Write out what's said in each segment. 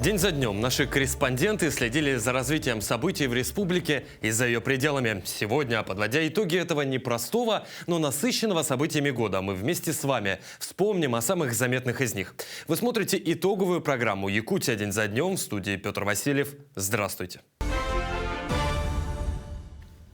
День за днем наши корреспонденты следили за развитием событий в республике и за ее пределами. Сегодня, подводя итоги этого непростого, но насыщенного событиями года, мы вместе с вами вспомним о самых заметных из них. Вы смотрите итоговую программу «Якутия. День за днем». В студии Петр Васильев. Здравствуйте.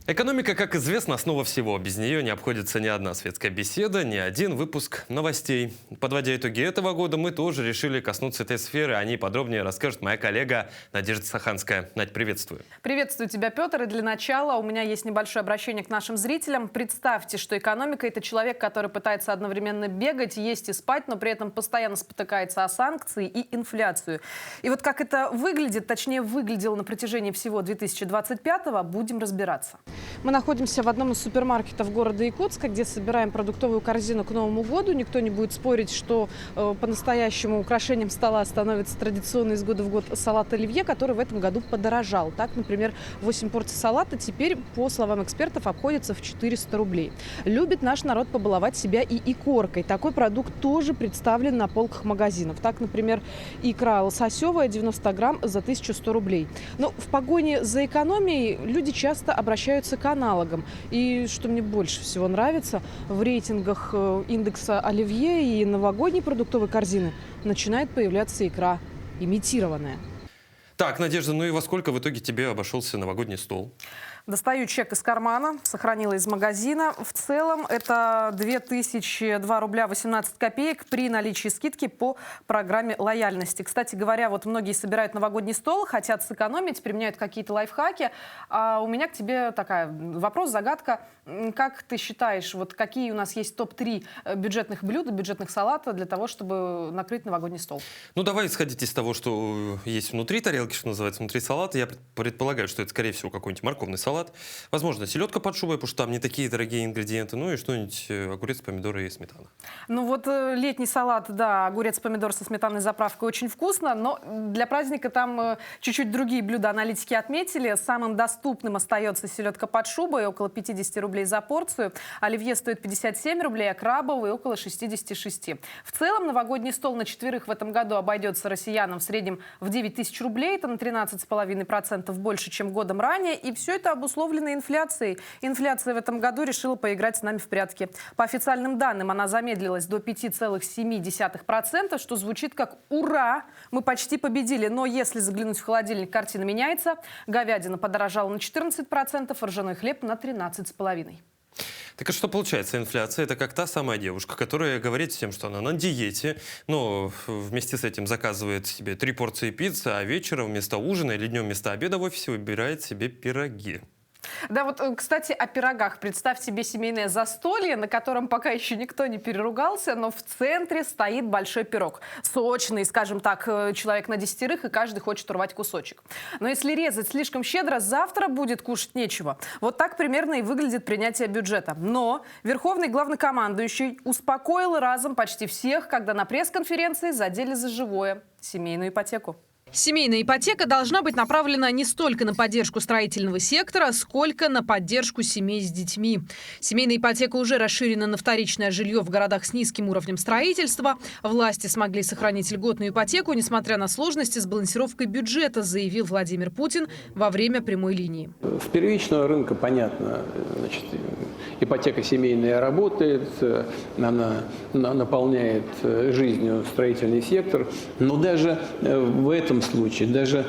Экономика, как известно, основа всего. Без нее не обходится ни одна светская беседа, ни один выпуск новостей. Подводя итоги этого года, мы тоже решили коснуться этой сферы. О ней подробнее расскажет моя коллега Надежда Саханская. Надь, приветствую. Приветствую тебя, Петр. И для начала у меня есть небольшое обращение к нашим зрителям. Представьте, что экономика – это человек, который пытается одновременно бегать, есть и спать, но при этом постоянно спотыкается о санкции и инфляцию. И вот как это выглядит, точнее выглядело на протяжении всего 2025-го, будем разбираться. Мы находимся в одном из супермаркетов города Якутска, где собираем продуктовую корзину к Новому году. Никто не будет спорить, что по-настоящему украшением стола становится традиционный из года в год салат оливье, который в этом году подорожал. Так, например, 8 порций салата теперь, по словам экспертов, обходится в 400 рублей. Любит наш народ побаловать себя и икоркой. Такой продукт тоже представлен на полках магазинов. Так, например, икра лососевая 90 грамм за 1100 рублей. Но в погоне за экономией люди часто обращаются к аналогам. И что мне больше всего нравится, в рейтингах индекса оливье и новогодней продуктовой корзины начинает появляться икра имитированная. Так, Надежда, ну и во сколько в итоге тебе обошелся новогодний стол? Достаю чек из кармана, сохранила из магазина. В целом это 2002 рубля 18 копеек при наличии скидки по программе лояльности. Кстати говоря, вот многие собирают новогодний стол, хотят сэкономить, применяют какие-то лайфхаки. А у меня к тебе вопрос, загадка. Как ты считаешь, вот какие у нас есть топ-3 бюджетных блюда, бюджетных салата для того, чтобы накрыть новогодний стол? Ну, давай исходить из того, что есть внутри тарелки, что называется, внутри салата. Я предполагаю, что это, скорее всего, какой-нибудь морковный салат. Возможно, селедка под шубой, потому что там не такие дорогие ингредиенты. Ну и что-нибудь огурец, помидоры и сметана. Ну вот летний салат, да, огурец, помидор со сметанной заправкой очень вкусно, но для праздника там чуть-чуть другие блюда аналитики отметили. Самым доступным остается селедка под шубой, около 50 рублей за порцию. Оливье стоит 57 рублей, а крабовый около 66. В целом новогодний стол на четверых в этом году обойдется россиянам в среднем в 9 тысяч рублей. Это на 13,5% больше, чем годом ранее. И все это обусловлено инфляцией. Инфляция в этом году решила поиграть с нами в прятки. По официальным данным, она замедлилась до 5,7%, что звучит как «Ура! Мы почти победили!». Но если заглянуть в холодильник, картина меняется. Говядина подорожала на 14%, ржаной хлеб на 13,5%. Так а что получается? Инфляция – это как та самая девушка, которая говорит всем, что она на диете, но вместе с этим заказывает себе 3 порции пиццы, а вечером вместо ужина или днем вместо обеда в офисе выбирает себе пироги. Да, вот, кстати, о пирогах. Представь себе семейное застолье, на котором пока еще никто не переругался, но в центре стоит большой пирог. Сочный, скажем так, человек на 10, и каждый хочет урвать кусочек. Но если резать слишком щедро, завтра будет кушать нечего. Вот так примерно и выглядит принятие бюджета. Но верховный главнокомандующий успокоил разом почти всех, когда на пресс-конференции задели за живое семейную ипотеку. Семейная ипотека должна быть направлена не столько на поддержку строительного сектора, сколько на поддержку семей с детьми. Семейная ипотека уже расширена на вторичное жилье в городах с низким уровнем строительства. Власти смогли сохранить льготную ипотеку, несмотря на сложности с балансировкой бюджета, заявил Владимир Путин во время прямой линии. С первичного рынка, понятно, значит, ипотека семейная работает, она наполняет жизнью строительный сектор, но даже в этом случае, даже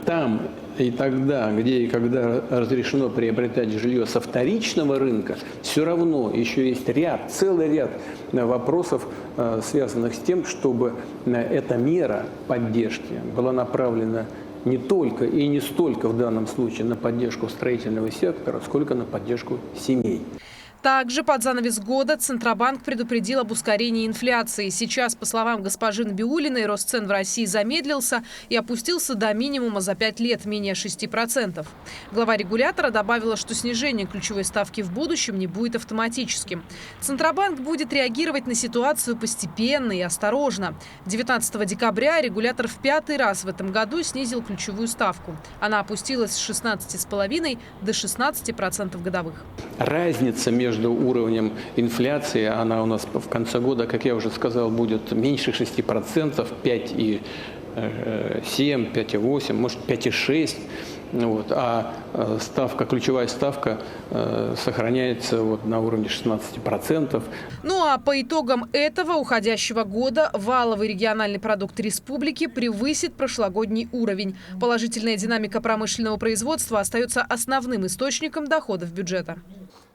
там и тогда, где и когда разрешено приобретать жилье со вторичного рынка, все равно еще есть целый ряд вопросов, связанных с тем, чтобы эта мера поддержки была направлена не только и не столько в данном случае на поддержку строительного сектора, сколько на поддержку семей. Также под занавес года Центробанк предупредил об ускорении инфляции. Сейчас, по словам госпожи Набиуллиной, рост цен в России замедлился и опустился до минимума за 5 лет, менее 6%. Глава регулятора добавила, что снижение ключевой ставки в будущем не будет автоматическим. Центробанк будет реагировать на ситуацию постепенно и осторожно. 19 декабря регулятор в 5-й раз в этом году снизил ключевую ставку. Она опустилась с 16,5% до 16% годовых. Разница между уровнем инфляции, она у нас в конце года, как я уже сказал, будет меньше 6%, 5,7, 5,8, может 5,6. Вот, а ключевая ставка сохраняется на уровне 16%. Ну а по итогам этого уходящего года валовый региональный продукт республики превысит прошлогодний уровень. Положительная динамика промышленного производства остается основным источником доходов бюджета.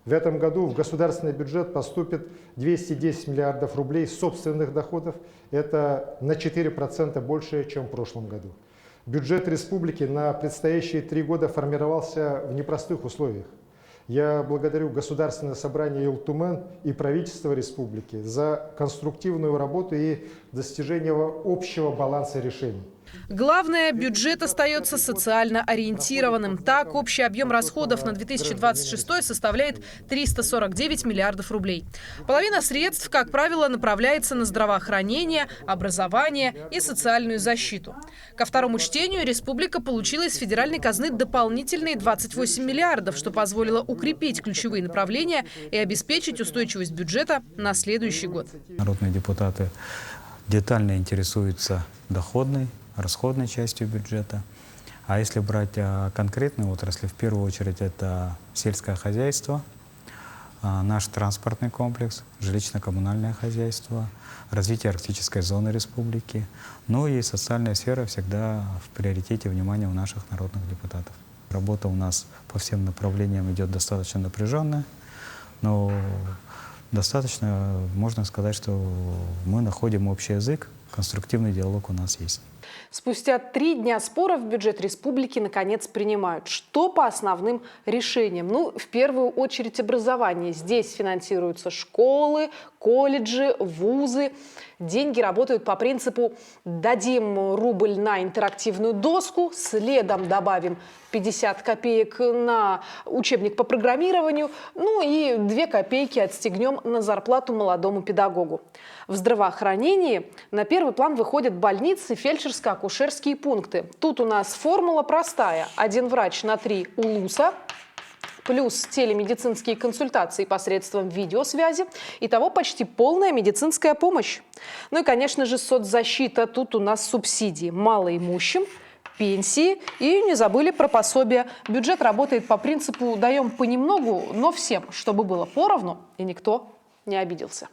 В этом году в государственный бюджет поступит 210 миллиардов рублей собственных доходов. Это на 4% больше, чем в прошлом году. Бюджет республики на предстоящие 3 года формировался в непростых условиях. Я благодарю Государственное собрание Илтумен и правительство республики за конструктивную работу и достижение общего баланса решений. Главное, бюджет остается социально ориентированным. Так, общий объем расходов на 2026 составляет 349 миллиардов рублей. Половина средств, как правило, направляется на здравоохранение, образование и социальную защиту. Ко второму чтению республика получила из федеральной казны дополнительные 28 миллиардов, что позволило укрепить ключевые направления и обеспечить устойчивость бюджета на следующий год. Народные депутаты детально интересуются доходной, расходной частью бюджета. А если брать конкретные отрасли, в первую очередь это сельское хозяйство, наш транспортный комплекс, жилищно-коммунальное хозяйство, развитие арктической зоны республики. Ну и социальная сфера всегда в приоритете внимания у наших народных депутатов. Работа у нас по всем направлениям идет достаточно напряженная, но достаточно, можно сказать, что мы находим общий язык, конструктивный диалог у нас есть. Спустя 3 дня споров бюджет республики наконец принимают. Что по основным решениям? Ну, в первую очередь образование. Здесь финансируются школы, колледжи, вузы. Деньги работают по принципу «дадим рубль на интерактивную доску, следом добавим 50 копеек на учебник по программированию, ну и 2 копейки отстегнем на зарплату молодому педагогу». В здравоохранении на первый план выходят больницы, фельдшерско-акушерские пункты. Тут у нас формула простая. 1 врач на 3 УЛУСа, плюс телемедицинские консультации посредством видеосвязи. Итого почти полная медицинская помощь. Ну и, конечно же, соцзащита. Тут у нас субсидии малоимущим, пенсии и не забыли про пособия. Бюджет работает по принципу «даем понемногу, но всем, чтобы было поровну и никто не обиделся».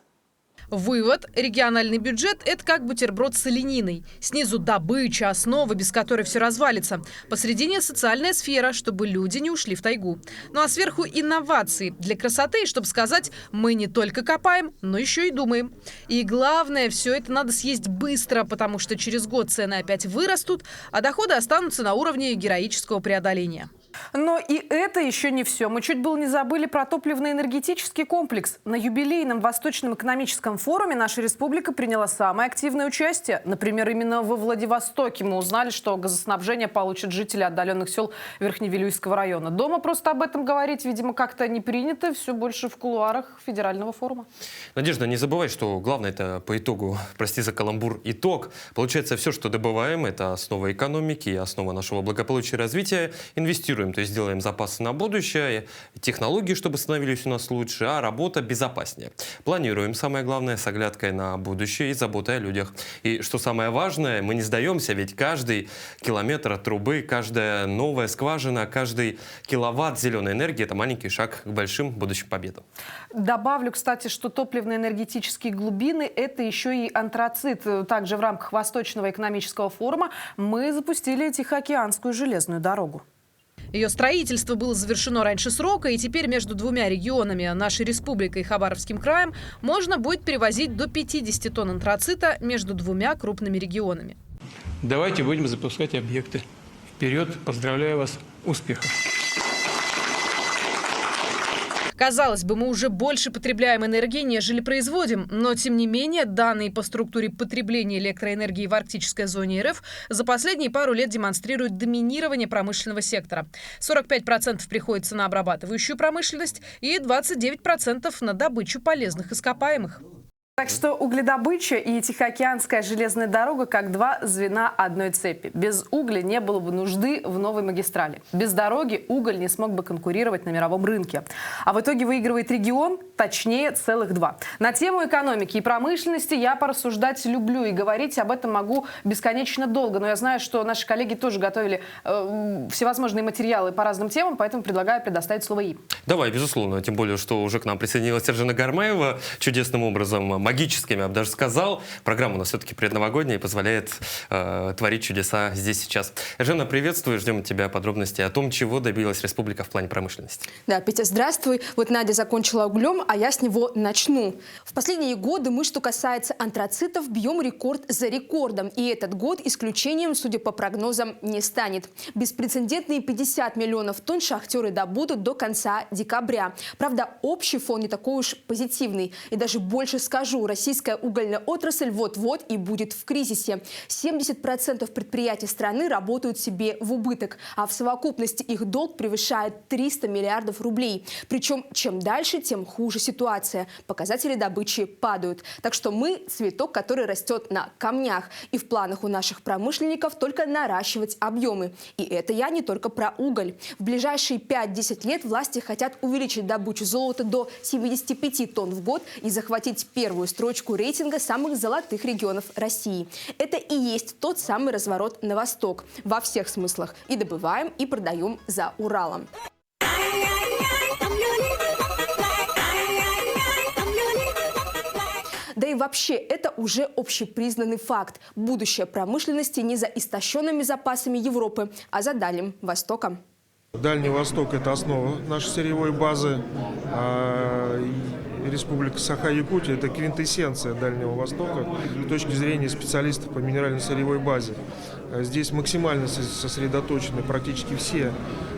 Вывод. Региональный бюджет – это как бутерброд с олениной. Снизу добыча, основа, без которой все развалится. Посредине социальная сфера, чтобы люди не ушли в тайгу. Ну а сверху инновации для красоты, чтобы сказать, мы не только копаем, но еще и думаем. И главное, все это надо съесть быстро, потому что через год цены опять вырастут, а доходы останутся на уровне героического преодоления. Но и это еще не все. Мы чуть было не забыли про топливно-энергетический комплекс. На юбилейном Восточном экономическом форуме наша республика приняла самое активное участие. Например, именно во Владивостоке мы узнали, что газоснабжение получат жители отдаленных сел Верхневилюйского района. Дома просто об этом говорить, видимо, как-то не принято. Все больше в кулуарах федерального форума. Надежда, не забывай, что главное это по итогу, прости за каламбур, итог. Получается, все, что добываем, это основа экономики и основа нашего благополучия и развития. Инвестируем, то есть делаем запасы на будущее, технологии, чтобы становились у нас лучше, а работа безопаснее. Планируем, самое главное, с оглядкой на будущее и заботой о людях. И что самое важное, мы не сдаемся, ведь каждый километр трубы, каждая новая скважина, каждый киловатт зеленой энергии – это маленький шаг к большим будущим победам. Добавлю, кстати, что топливно-энергетические глубины – это еще и антрацит. Также в рамках Восточного экономического форума мы запустили Тихоокеанскую железную дорогу. Ее строительство было завершено раньше срока, и теперь между 2 регионами, нашей республикой и Хабаровским краем, можно будет перевозить до 50 тонн антрацита между 2 крупными регионами. Давайте будем запускать объекты. Вперед! Поздравляю вас! Успехов! Казалось бы, мы уже больше потребляем энергии, нежели производим. Но, тем не менее, данные по структуре потребления электроэнергии в арктической зоне РФ за последние пару лет демонстрируют доминирование промышленного сектора. 45% приходится на обрабатывающую промышленность и 29% на добычу полезных ископаемых. Так что угледобыча и Тихоокеанская железная дорога как два звена одной цепи. Без угля не было бы нужды в новой магистрали. Без дороги уголь не смог бы конкурировать на мировом рынке. А в итоге выигрывает регион, точнее целых два. На тему экономики и промышленности я порассуждать люблю и говорить об этом могу бесконечно долго. Но я знаю, что наши коллеги тоже готовили всевозможные материалы по разным темам, поэтому предлагаю предоставить слово им. Давай, безусловно. Тем более, что уже к нам присоединилась Сержана Гармаева чудесным образом, магическими, я бы даже сказал. Программа у нас все-таки предновогодняя и позволяет творить чудеса здесь сейчас. Жена, приветствую, ждем от тебя подробностей о том, чего добилась республика в плане промышленности. Да, Петя, здравствуй. Вот Надя закончила углем, а я с него начну. В последние годы мы, что касается антрацитов, бьем рекорд за рекордом. И этот год исключением, судя по прогнозам, не станет. Беспрецедентные 50 миллионов тонн шахтеры добудут до конца декабря. Правда, общий фон не такой уж позитивный. И даже больше скажу, российская угольная отрасль вот-вот и будет в кризисе. 70% предприятий страны работают себе в убыток, а в совокупности их долг превышает 300 миллиардов рублей. Причем чем дальше, тем хуже ситуация. Показатели добычи падают. Так что мы – цветок, который растет на камнях. И в планах у наших промышленников только наращивать объемы. И это я не только про уголь. В ближайшие 5-10 лет власти хотят увеличить добычу золота до 75 тонн в год и захватить первую строчку рейтинга самых золотых регионов России. Это и есть тот самый разворот на восток. Во всех смыслах. И добываем, и продаем за Уралом. Да и вообще, это уже общепризнанный факт. Будущее промышленности не за истощенными запасами Европы, а за Дальним Востоком. Дальний Восток – это основа нашей сырьевой базы. Республика Саха-Якутия – это квинтэссенция Дальнего Востока с точки зрения специалистов по минерально-сырьевой базе. Здесь максимально сосредоточены практически все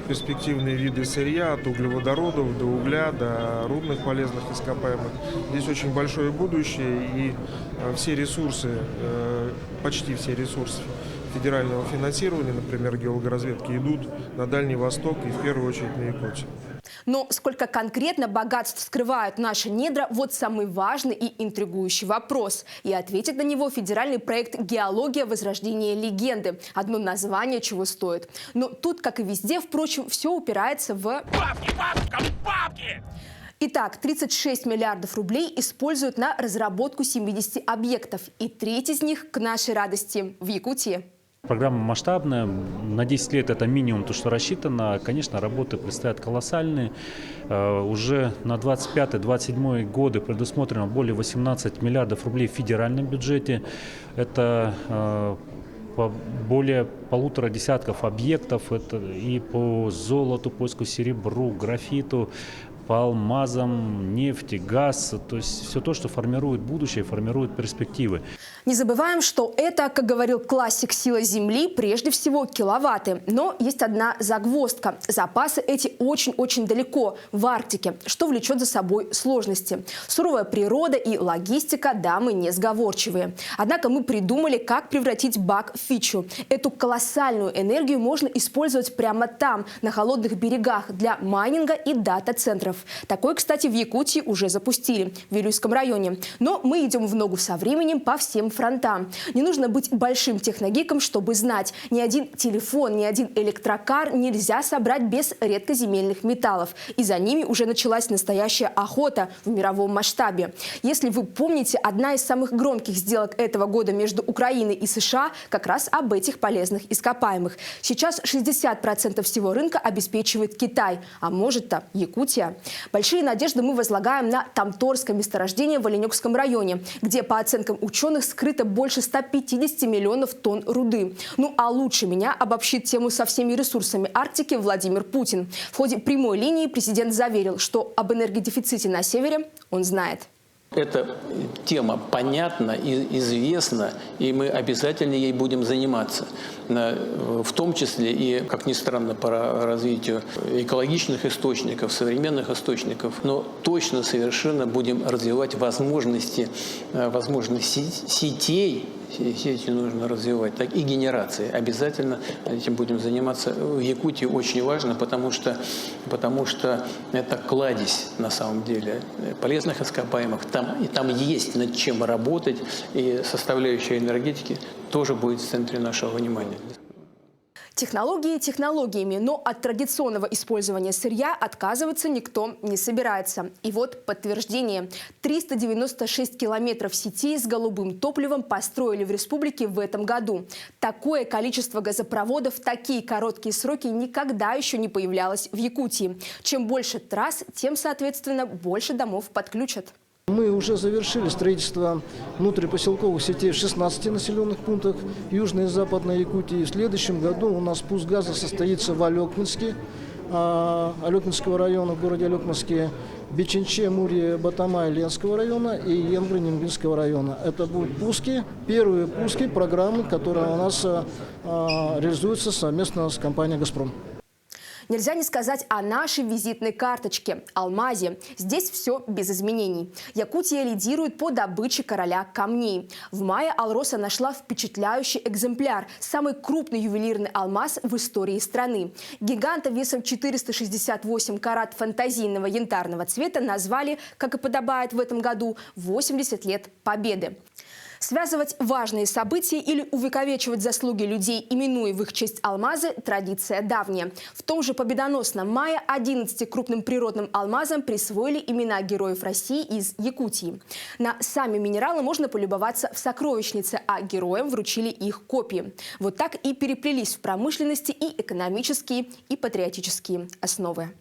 перспективные виды сырья, от углеводородов до угля, до рудных полезных ископаемых. Здесь очень большое будущее, и все ресурсы, почти все ресурсы федерального финансирования, например, геологоразведки, идут на Дальний Восток и в первую очередь на Якутию. Но сколько конкретно богатств скрывают наши недра – вот самый важный и интригующий вопрос. И ответит на него федеральный проект «Геология. Возрождение легенды». Одно название чего стоит. Но тут, как и везде, впрочем, все упирается в… Бабки, бабки, бабки! Итак, 36 миллиардов рублей используют на разработку 70 объектов. И треть из них, к нашей радости, в Якутии. Программа масштабная, на 10 лет это минимум то, что рассчитано. Конечно, работы предстоят колоссальные. Уже на 25-27 годы предусмотрено более 18 миллиардов рублей в федеральном бюджете. Это более 1,5 десятков объектов. Это и по золоту, поиску серебру, графиту, по алмазам, нефти, газ, то есть все то, что формирует будущее, формирует перспективы. Не забываем, что это, как говорил классик «Сила Земли», прежде всего киловатты. Но есть одна загвоздка. Запасы эти очень-очень далеко, в Арктике, что влечет за собой сложности. Суровая природа и логистика, дамы несговорчивые. Однако мы придумали, как превратить бак в фичу. Эту колоссальную энергию можно использовать прямо там, на холодных берегах, для майнинга и дата-центров. Такой, кстати, в Якутии уже запустили, в Вилюйском районе. Но мы идем в ногу со временем по всем фронтам. Не нужно быть большим техногиком, чтобы знать, ни один телефон, ни один электрокар нельзя собрать без редкоземельных металлов. И за ними уже началась настоящая охота в мировом масштабе. Если вы помните, одна из самых громких сделок этого года между Украиной и США как раз об этих полезных ископаемых. Сейчас 60% всего рынка обеспечивает Китай, а может-то Якутия. Большие надежды мы возлагаем на Тамторское месторождение в Оленёкском районе, где, по оценкам ученых, скрыто больше 150 миллионов тонн руды. Ну а лучше меня обобщит тему со всеми ресурсами Арктики Владимир Путин. В ходе прямой линии президент заверил, что об энергодефиците на севере он знает. Эта тема понятна и известна, и мы обязательно ей будем заниматься. В том числе и, как ни странно, по развитию экологичных источников, современных источников, но точно совершенно будем развивать возможности сетей сети нужно развивать, так и генерации. Обязательно этим будем заниматься. В Якутии очень важно, потому что это кладезь на самом деле полезных ископаемых. Там есть над чем работать, и составляющая энергетики тоже будет в центре нашего внимания. Технологии технологиями, но от традиционного использования сырья отказываться никто не собирается. И вот подтверждение. 396 километров сетей с голубым топливом построили в республике в этом году. Такое количество газопроводов в такие короткие сроки никогда еще не появлялось в Якутии. Чем больше трасс, тем, соответственно, больше домов подключат. Мы уже завершили строительство внутрипоселковых сетей в 16 населенных пунктах Южной и Западной Якутии. В следующем году у нас пуск газа состоится в Алекминске, Алекминского района, в городе Алекминске, Биченче, Мурье, Батамай, Ленского района и Ембры, Нингинского района. Это будут первые пуски программы, которая у нас реализуется совместно с компанией «Газпром». Нельзя не сказать о нашей визитной карточке – алмазе. Здесь все без изменений. Якутия лидирует по добыче короля камней. В мае Алроса нашла впечатляющий экземпляр – самый крупный ювелирный алмаз в истории страны. Гиганта весом 468 карат фантазийного янтарного цвета назвали, как и подобает в этом году, 80 лет Победы. Связывать важные события или увековечивать заслуги людей, именуя в их честь алмазы – традиция давняя. В том же победоносном мае 11 крупным природным алмазам присвоили имена героев России из Якутии. На сами минералы можно полюбоваться в сокровищнице, а героям вручили их копии. Вот так и переплелись в промышленности и экономические, и патриотические основы.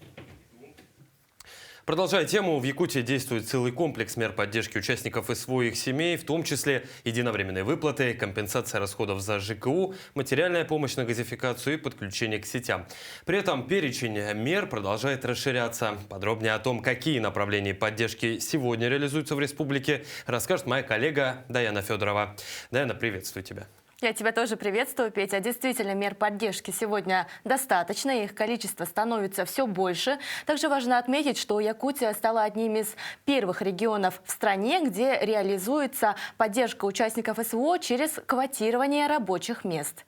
Продолжая тему, в Якутии действует целый комплекс мер поддержки участников СВО и их семей, в том числе единовременные выплаты, компенсация расходов за ЖКУ, материальная помощь на газификацию и подключение к сетям. При этом перечень мер продолжает расширяться. Подробнее о том, какие направления поддержки сегодня реализуются в республике, расскажет моя коллега Даяна Федорова. Даяна, приветствую тебя. Я тебя тоже приветствую, Петя. Действительно, мер поддержки сегодня достаточно, их количество становится все больше. Также важно отметить, что Якутия стала одним из первых регионов в стране, где реализуется поддержка участников СВО через квотирование рабочих мест.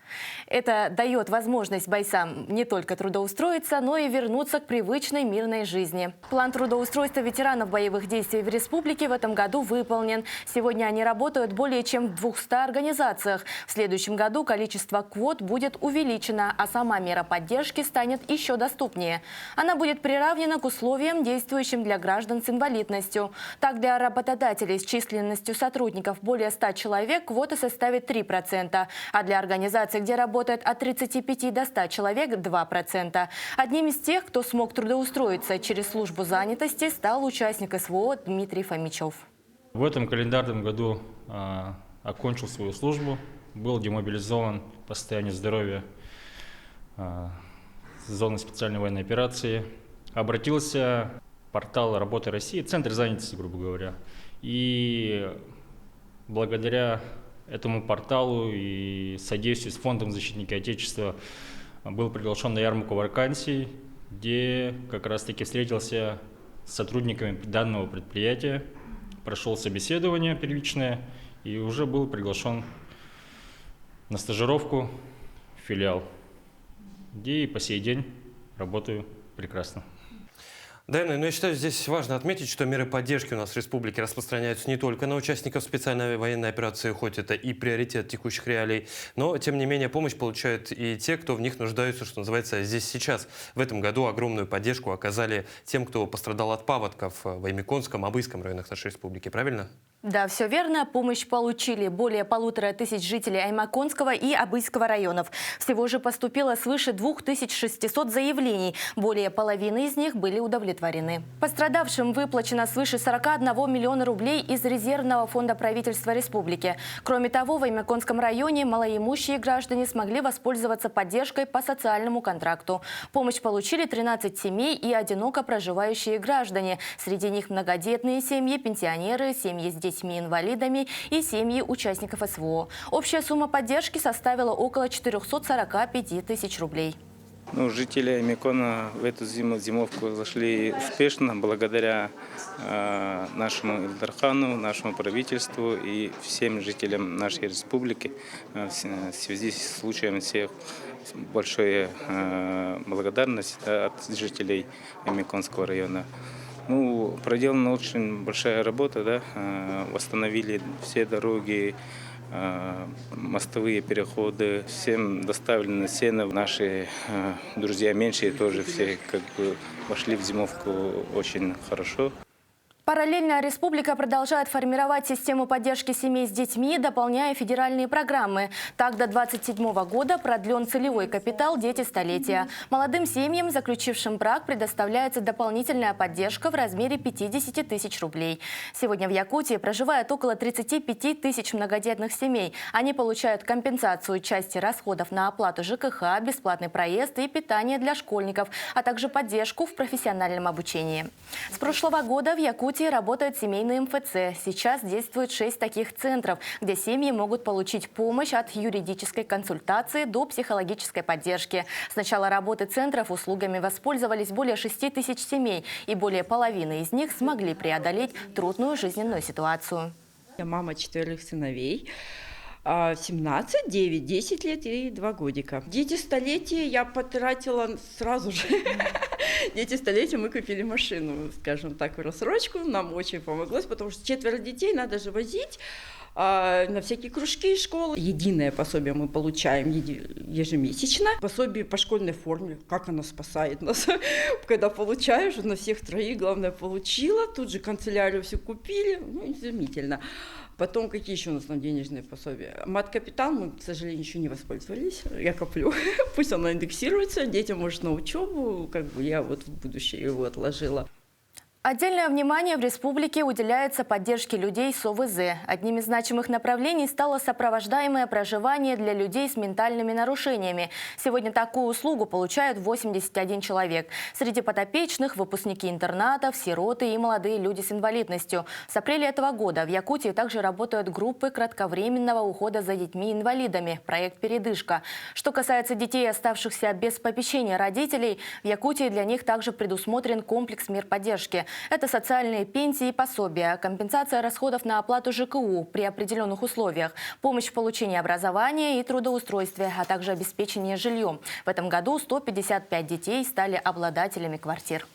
Это дает возможность бойцам не только трудоустроиться, но и вернуться к привычной мирной жизни. План трудоустройства ветеранов боевых действий в республике в этом году выполнен. Сегодня они работают более чем в 200 организациях. В следующем году количество квот будет увеличено, а сама мера поддержки станет еще доступнее. Она будет приравнена к условиям, действующим для граждан с инвалидностью. Так, для работодателей с численностью сотрудников более 100 человек квота составит 3%, а для организаций, где работает от 35 до 100 человек, 2%. Одним из тех, кто смог трудоустроиться через службу занятости, стал участник СВО Дмитрий Фомичев. В этом календарном году окончил свою службу. Был демобилизован по состоянию здоровья с зоны специальной военной операции. Обратился в портал «Работа России», Центр занятости, грубо говоря. И благодаря этому порталу и содействию с Фондом защитника Отечества был приглашен на ярмарку вакансий, где как раз-таки встретился с сотрудниками данного предприятия, прошел собеседование первичное и уже был приглашен на стажировку в филиал, где и по сей день работаю прекрасно. Дайна, но я считаю, здесь важно отметить, что меры поддержки у нас в республике распространяются не только на участников специальной военной операции, хоть это и приоритет текущих реалий, но, тем не менее, помощь получают и те, кто в них нуждаются, что называется, здесь сейчас. В этом году огромную поддержку оказали тем, кто пострадал от паводков в Аймиконском, Абыйском районах нашей республики, правильно? Да, все верно. Помощь получили более 1500 жителей Аймаконского и Абыйского районов. Всего же поступило свыше 2600 заявлений. Более половины из них были удовлетворены. Пострадавшим выплачено свыше 41 миллиона рублей из резервного фонда правительства республики. Кроме того, в Аймаконском районе малоимущие граждане смогли воспользоваться поддержкой по социальному контракту. Помощь получили 13 семей и одиноко проживающие граждане. Среди них многодетные семьи, пенсионеры, семьи с детьми-инвалидами и семьи участников СВО. Общая сумма поддержки составила около 445 тысяч рублей. Ну, жители Микона в эту зимовку зашли успешно благодаря нашему Илдархану, нашему правительству и всем жителям нашей республики. В связи с случаем всех большая благодарность от жителей Миконского района. Ну, проделана очень большая работа, да? Восстановили все дороги, мостовые переходы, всем доставлено сено. Наши друзья меньшие тоже все как бы вошли в зимовку очень хорошо. Параллельно республика продолжает формировать систему поддержки семей с детьми, дополняя федеральные программы. Так, до 2027 года продлен целевой капитал «Дети столетия». Молодым семьям, заключившим брак, предоставляется дополнительная поддержка в размере 50 тысяч рублей. Сегодня в Якутии проживает около 35 тысяч многодетных семей. Они получают компенсацию части расходов на оплату ЖКХ, бесплатный проезд и питание для школьников, а также поддержку в профессиональном обучении. С прошлого года в Якутии работают семейные МФЦ. Сейчас действует 6 таких центров, где семьи могут получить помощь от юридической консультации до психологической поддержки. С начала работы центров услугами воспользовались более 6 тысяч семей, и более половины из них смогли преодолеть трудную жизненную ситуацию. Я мама 4 сыновей. 17, 9, 10 лет и 2 годика. Дети столетия я потратила сразу же. Дети столетия мы купили машину, скажем так, в рассрочку. Нам очень помогло, потому что 4 детей надо же возить на всякие кружки, школы. Единое пособие мы получаем ежемесячно. Пособие по школьной форме. Как оно спасает нас, когда получаешь, на всех троих, главное, получила. Тут же канцелярию все купили. Ну, изумительно. Потом, какие еще у нас денежные пособия? Мат-капитал мы, к сожалению, еще не воспользовались. Я коплю. Пусть оно индексируется, детям, может, на учебу. Как бы я вот в будущее его отложила. Отдельное внимание в республике уделяется поддержке людей с ОВЗ. Одним из значимых направлений стало сопровождаемое проживание для людей с ментальными нарушениями. Сегодня такую услугу получают 81 человек. Среди подопечных – выпускники интернатов, сироты и молодые люди с инвалидностью. С апреля этого года в Якутии также работают группы кратковременного ухода за детьми-инвалидами – проект «Передышка». Что касается детей, оставшихся без попечения родителей, в Якутии для них также предусмотрен комплекс мер поддержки. Это социальные пенсии и пособия, компенсация расходов на оплату ЖКУ при определенных условиях, помощь в получении образования и трудоустройстве, а также обеспечение жильем. В этом году 155 детей стали обладателями квартир.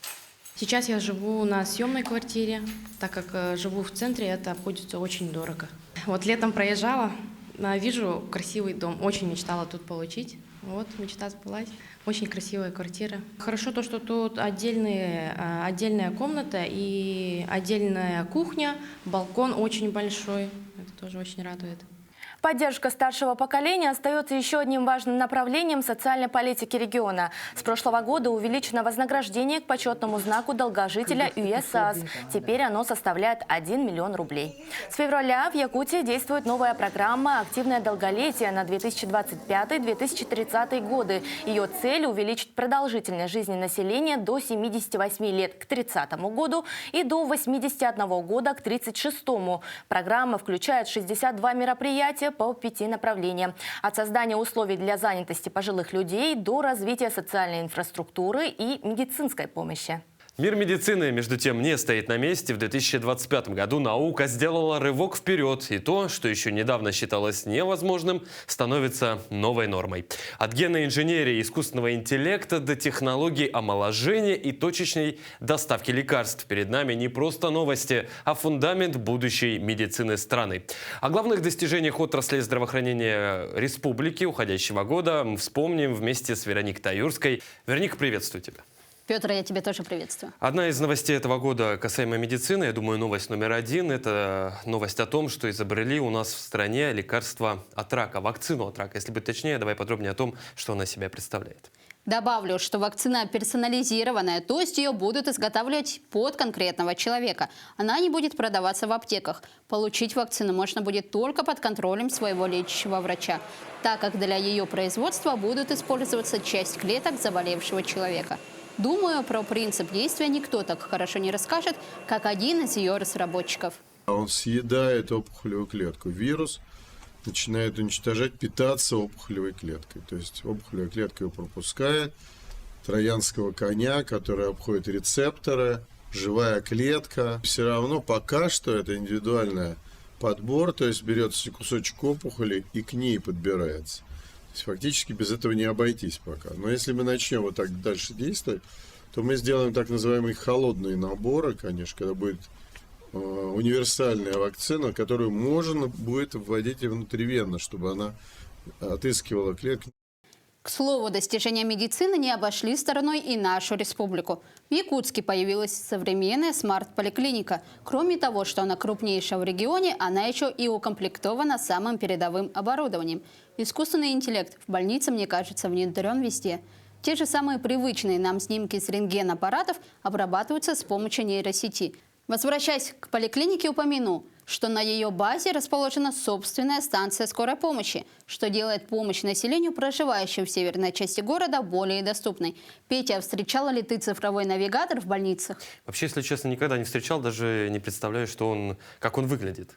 Сейчас я живу на съемной квартире, так как живу в центре, это обходится очень дорого. Вот летом проезжала, вижу красивый дом, очень мечтала тут получить. Вот, мечта сбылась. Очень красивая квартира. Хорошо то, что тут отдельная комната и отдельная кухня, балкон очень большой. Это тоже очень радует. Поддержка старшего поколения остается еще одним важным направлением социальной политики региона. С прошлого года увеличено вознаграждение к почетному знаку долгожителя ЮСАС. Теперь оно составляет 1 миллион рублей. С февраля в Якутии действует новая программа «Активное долголетие» на 2025-2030 годы. Ее цель – увеличить продолжительность жизни населения до 78 лет к 30 году и до 81 года к 36. Программа включает 62 мероприятия по 5 направлениям. От создания условий для занятости пожилых людей до развития социальной инфраструктуры и медицинской помощи. Мир медицины, между тем, не стоит на месте. В 2025 году наука сделала рывок вперед. И то, что еще недавно считалось невозможным, становится новой нормой. От генной инженерии, искусственного интеллекта до технологий омоложения и точечной доставки лекарств. Перед нами не просто новости, а фундамент будущей медицины страны. О главных достижениях отрасли здравоохранения республики уходящего года вспомним вместе с Вероникой Таюрской. Вероника, приветствую тебя. Петр, я тебя тоже приветствую. Одна из новостей этого года касаемо медицины, я думаю, новость номер 1, это новость о том, что изобрели у нас в стране лекарство от рака, вакцину от рака. Если быть точнее, давай подробнее о том, что она себя представляет. Добавлю, что вакцина персонализированная, то есть ее будут изготавливать под конкретного человека. Она не будет продаваться в аптеках. Получить вакцину можно будет только под контролем своего лечащего врача, так как для ее производства будут использоваться часть клеток заболевшего человека. Думаю, про принцип действия никто так хорошо не расскажет, как один из ее разработчиков. Он съедает опухолевую клетку. Вирус начинает уничтожать, питаться опухолевой клеткой. То есть опухолевая клетка его пропускает, троянского коня, который обходит рецепторы, живая клетка. Все равно пока что это индивидуальный подбор, то есть берется кусочек опухоли и к ней подбирается. То есть фактически без этого не обойтись пока. Но если мы начнем вот так дальше действовать, то мы сделаем так называемые холодные наборы, конечно, когда будет универсальная вакцина, которую можно будет вводить и внутривенно, чтобы она отыскивала клетки. К слову, достижения медицины не обошли стороной и нашу республику. В Якутске появилась современная смарт-поликлиника. Кроме того, что она крупнейшая в регионе, она еще и укомплектована самым передовым оборудованием. Искусственный интеллект в больнице, мне кажется, внедрен везде. Те же самые привычные нам снимки с рентген-аппаратов обрабатываются с помощью нейросети. Возвращаясь к поликлинике, упомяну, что на ее базе расположена собственная станция скорой помощи, что делает помощь населению, проживающему в северной части города, более доступной. Петя, встречала ли ты цифровой навигатор в больницах? Вообще, если честно, никогда не встречал, даже не представляю, как он выглядит.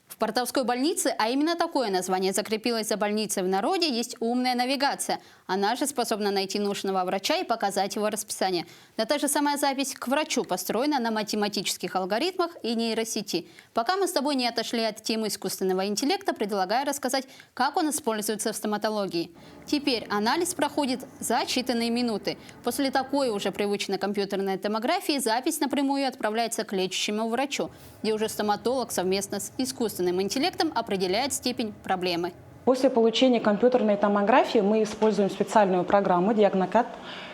В Портовской больнице, а именно такое название закрепилось за больницей в народе, есть умная навигация. Она же способна найти нужного врача и показать его расписание. Да та же самая запись к врачу построена на математических алгоритмах и нейросети. Пока мы с тобой не отошли от темы искусственного интеллекта, предлагаю рассказать, как он используется в стоматологии. Теперь анализ проходит за считанные минуты. После такой уже привычной компьютерной томографии запись напрямую отправляется к лечащему врачу, где уже стоматолог совместно с искусственным интеллектом определяет степень проблемы. После получения компьютерной томографии мы используем специальную программу «Диагнокат»,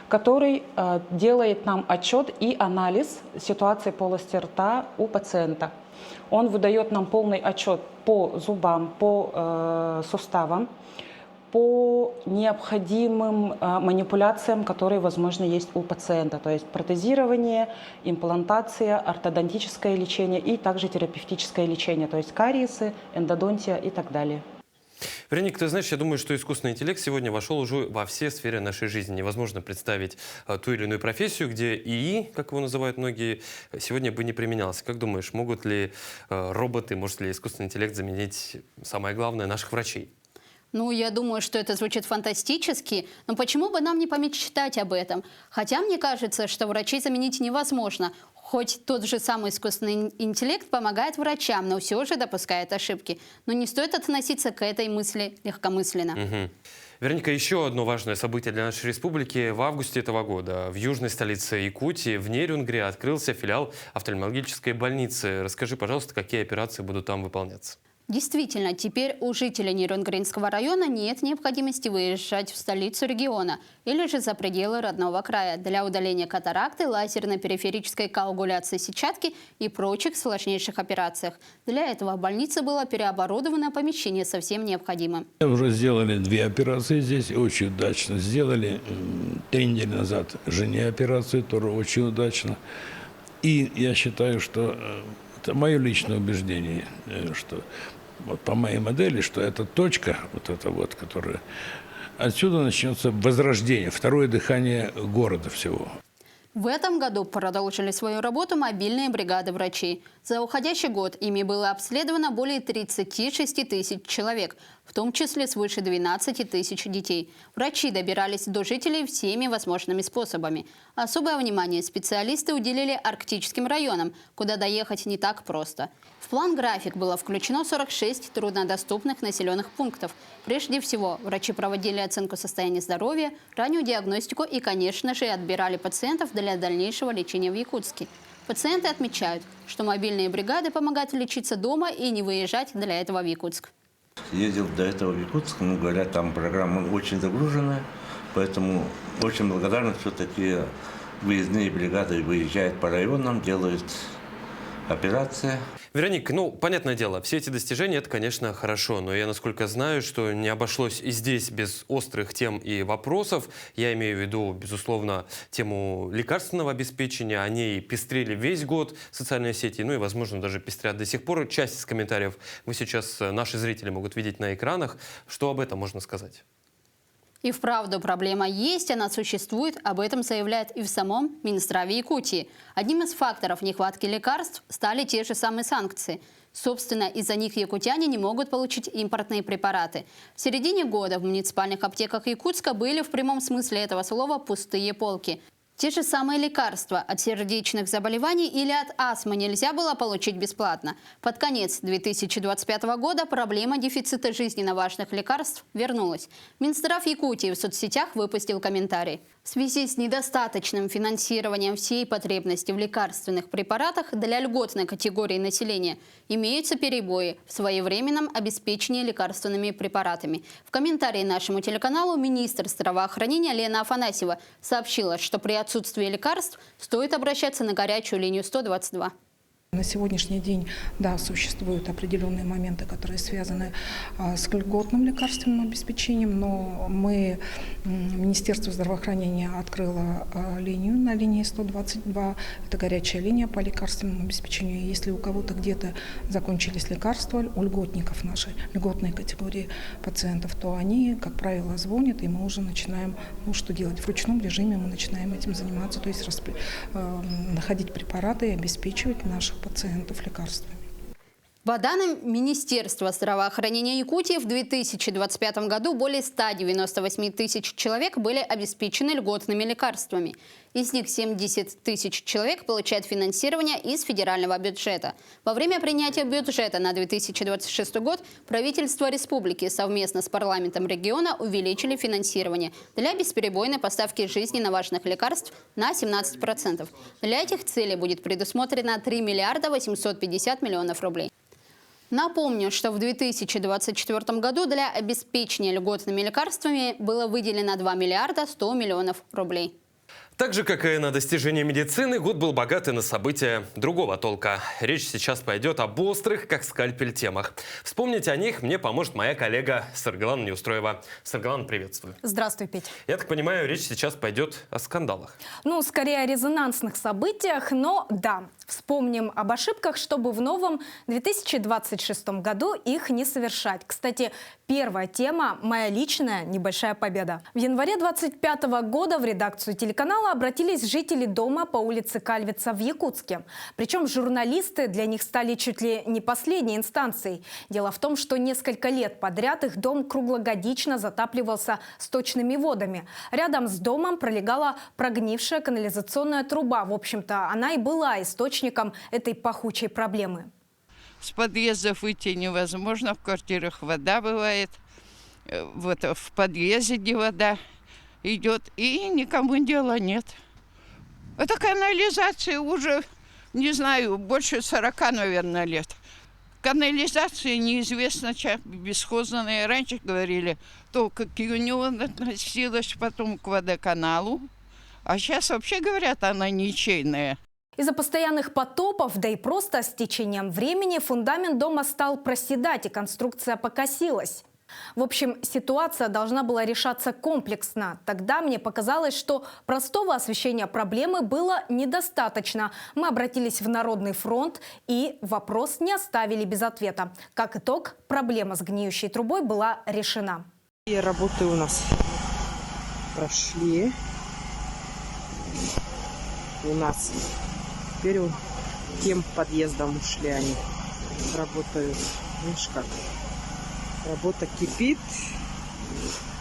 который делает нам отчет и анализ ситуации полости рта у пациента. Он выдает нам полный отчет по зубам, по суставам, по необходимым манипуляциям, которые, возможно, есть у пациента. То есть протезирование, имплантация, ортодонтическое лечение и также терапевтическое лечение, то есть кариесы, эндодонтия и так далее. Вероник, ты знаешь, я думаю, что искусственный интеллект сегодня вошел уже во все сферы нашей жизни. Невозможно представить ту или иную профессию, где ИИ, как его называют многие, сегодня бы не применялся. Как думаешь, могут ли роботы, может ли искусственный интеллект заменить, самое главное, наших врачей? Ну, я думаю, что это звучит фантастически, но почему бы нам не помечтать об этом? Хотя мне кажется, что врачей заменить невозможно. Хоть тот же самый искусственный интеллект помогает врачам, но все же допускает ошибки. Но не стоит относиться к этой мысли легкомысленно. Угу. Вероника, еще одно важное событие для нашей республики. В августе этого года в южной столице Якутии, в Нерюнгре, открылся филиал офтальмологической больницы. Расскажи, пожалуйста, какие операции будут там выполняться? Действительно, теперь у жителей Нерюнгринского района нет необходимости выезжать в столицу региона или же за пределы родного края для удаления катаракты, лазерно-периферической коагуляции сетчатки и прочих сложнейших операциях. Для этого в больнице было переоборудовано помещение со всем необходимым. Уже сделали 2 операции здесь, очень удачно сделали. 3 недели назад жене операцию, тоже очень удачно. И я считаю, что это мое личное убеждение, что вот по моей модели, что эта точка, вот эта вот, которая отсюда начнется возрождение, второе дыхание города всего. В этом году продолжили свою работу мобильные бригады врачей. За уходящий год ими было обследовано более 36 тысяч человек, в том числе свыше 12 тысяч детей. Врачи добирались до жителей всеми возможными способами. Особое внимание специалисты уделили арктическим районам, куда доехать не так просто. В план-график было включено 46 труднодоступных населенных пунктов. Прежде всего, врачи проводили оценку состояния здоровья, раннюю диагностику и, конечно же, отбирали пациентов для дальнейшего лечения в Якутске. Пациенты отмечают, что мобильные бригады помогают лечиться дома и не выезжать для этого в Якутск. Ездил до этого в Якутск, говорят, там программа очень загруженная, поэтому очень благодарны, что такие выездные бригады выезжают по районам, делают операции. Вероник, ну, понятное дело, все эти достижения, это, конечно, хорошо, но я, насколько знаю, что не обошлось и здесь без острых тем и вопросов. Я имею в виду, безусловно, тему лекарственного обеспечения. О ней пестрели весь год социальные сети, ну и, возможно, даже пестрят до сих пор. Часть из комментариев мы сейчас, наши зрители, могут видеть на экранах. Что об этом можно сказать? И вправду проблема есть, она существует, об этом заявляет и в самом Минздраве Якутии. Одним из факторов нехватки лекарств стали те же самые санкции. Собственно, из-за них якутяне не могут получить импортные препараты. В середине года в муниципальных аптеках Якутска были в прямом смысле этого слова пустые полки. Те же самые лекарства от сердечных заболеваний или от астмы нельзя было получить бесплатно. Под конец 2025 года проблема дефицита жизненно важных лекарств вернулась. Минздрав Якутии в соцсетях выпустил комментарий. В связи с недостаточным финансированием всей потребности в лекарственных препаратах для льготной категории населения имеются перебои в своевременном обеспечении лекарственными препаратами. В комментарии нашему телеканалу министр здравоохранения Лена Афанасьева сообщила, что при отсутствии лекарств стоит обращаться на горячую линию 122. На сегодняшний день, да, существуют определенные моменты, которые связаны с льготным лекарственным обеспечением, но Министерство здравоохранения открыло линию на линии 122. Это горячая линия по лекарственному обеспечению. Если у кого-то где-то закончились лекарства, у льготников нашей, льготной категории пациентов, то они, как правило, звонят, и мы уже начинаем, что делать? В ручном режиме мы начинаем этим заниматься, то есть находить препараты и обеспечивать наших пациентов лекарствами. По данным Министерства здравоохранения Якутии, в 2025 году более 198 тысяч человек были обеспечены льготными лекарствами. Из них 70 тысяч человек получают финансирование из федерального бюджета. Во время принятия бюджета на 2026 год правительство республики совместно с парламентом региона увеличили финансирование для бесперебойной поставки жизненно важных лекарств на 17%. Для этих целей будет предусмотрено 3 миллиарда 850 миллионов рублей. Напомню, что в 2024 году для обеспечения льготными лекарствами было выделено 2 миллиарда 100 миллионов рублей. Так же, как и на достижение медицины, год был богат и на события другого толка. Речь сейчас пойдет об острых, как скальпель, темах. Вспомнить о них мне поможет моя коллега Саргалана Неустроева. Саргалана, приветствую. Здравствуй, Петь. Я так понимаю, речь сейчас пойдет о скандалах. Скорее о резонансных событиях, но да. Вспомним об ошибках, чтобы в новом 2026 году их не совершать. Кстати, первая тема – моя личная небольшая победа. В январе 2025 года в редакцию телеканала обратились жители дома по улице Кальвица в Якутске. Причем журналисты для них стали чуть ли не последней инстанцией. Дело в том, что несколько лет подряд их дом круглогодично затапливался сточными водами. Рядом с домом пролегала прогнившая канализационная труба. В общем-то, она и была источником этой пахучей проблемы. С подъездов выйти невозможно, в квартирах вода бывает, вот в подъезде, где вода идет, и никому дела нет. Это канализация уже, не знаю, больше 40, наверное, лет. Канализация неизвестно, бесхозная. Раньше говорили, то какие у него относилось потом к водоканалу, а сейчас вообще говорят, она ничейная. Из-за постоянных потопов, да и просто с течением времени фундамент дома стал проседать и конструкция покосилась. В общем, ситуация должна была решаться комплексно. Тогда мне показалось, что простого освещения проблемы было недостаточно. Мы обратились в Народный фронт и вопрос не оставили без ответа. Как итог, проблема с гниющей трубой была решена. И работы у нас прошли. У нас теперь тем подъездом ушли они. Работают. Видишь как? Работа кипит.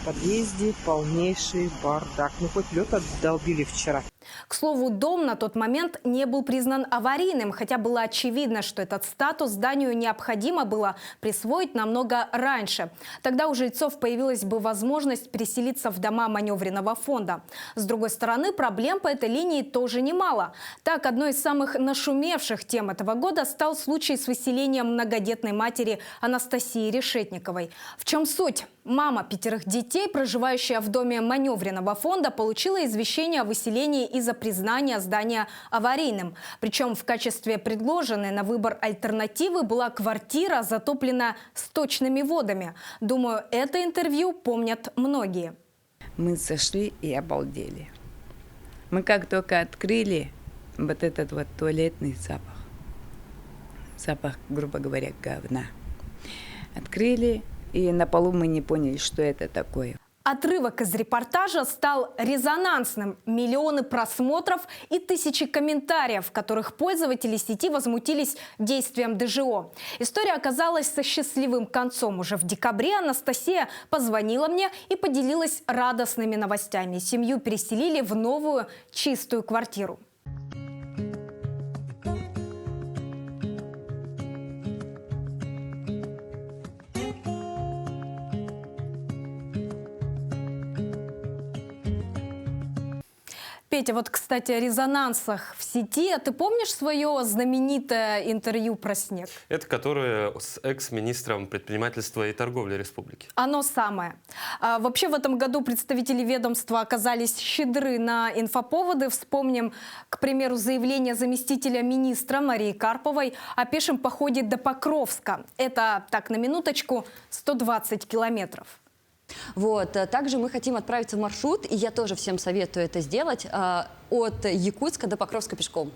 В подъезде полнейший бардак. Хоть лед отдолбили вчера. К слову, дом на тот момент не был признан аварийным, хотя было очевидно, что этот статус зданию необходимо было присвоить намного раньше. Тогда у жильцов появилась бы возможность переселиться в дома маневренного фонда. С другой стороны, проблем по этой линии тоже немало. Так, одной из самых нашумевших тем этого года стал случай с выселением многодетной матери Анастасии Решетниковой. В чем суть? Мама 5 детей, проживающая в доме маневренного фонда, получила извещение о выселении из-за признания здания аварийным. Причем в качестве предложенной на выбор альтернативы была квартира, затопленная сточными водами. Думаю, это интервью помнят многие. Мы зашли и обалдели. Мы как только открыли вот этот вот туалетный запах. Запах, грубо говоря, говна. Открыли. И на полу мы не поняли, что это такое. Отрывок из репортажа стал резонансным. Миллионы просмотров и тысячи комментариев, в которых пользователи сети возмутились действием ДЖО. История оказалась со счастливым концом. Уже в декабре Анастасия позвонила мне и поделилась радостными новостями. Семью переселили в новую чистую квартиру. Петя, вот, кстати, о резонансах в сети. Ты помнишь свое знаменитое интервью про снег? Это которое с экс-министром предпринимательства и торговли республики. Оно самое. Вообще в этом году представители ведомства оказались щедры на инфоповоды. Вспомним, к примеру, заявление заместителя министра Марии Карповой о пешем походе до Покровска. Это, так, на минуточку, 120 километров. Вот. Также мы хотим отправиться в маршрут, и я тоже всем советую это сделать, от Якутска до Покровска пешком.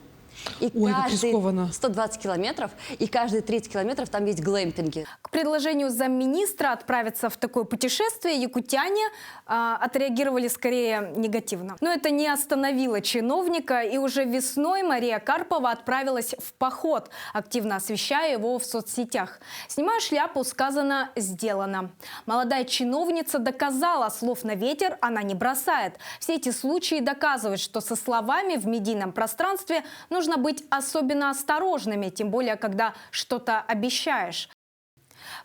И каждые 120 километров, и каждые 30 километров там есть глэмпинги. К предложению замминистра отправиться в такое путешествие якутяне отреагировали скорее негативно. Но это не остановило чиновника, и уже весной Мария Карпова отправилась в поход, активно освещая его в соцсетях. «Снимаю шляпу, сказано, сделано». Молодая чиновница доказала, слов на ветер она не бросает. Все эти случаи доказывают, что со словами в медийном пространстве нужно быть особенно осторожными, тем более, когда что-то обещаешь.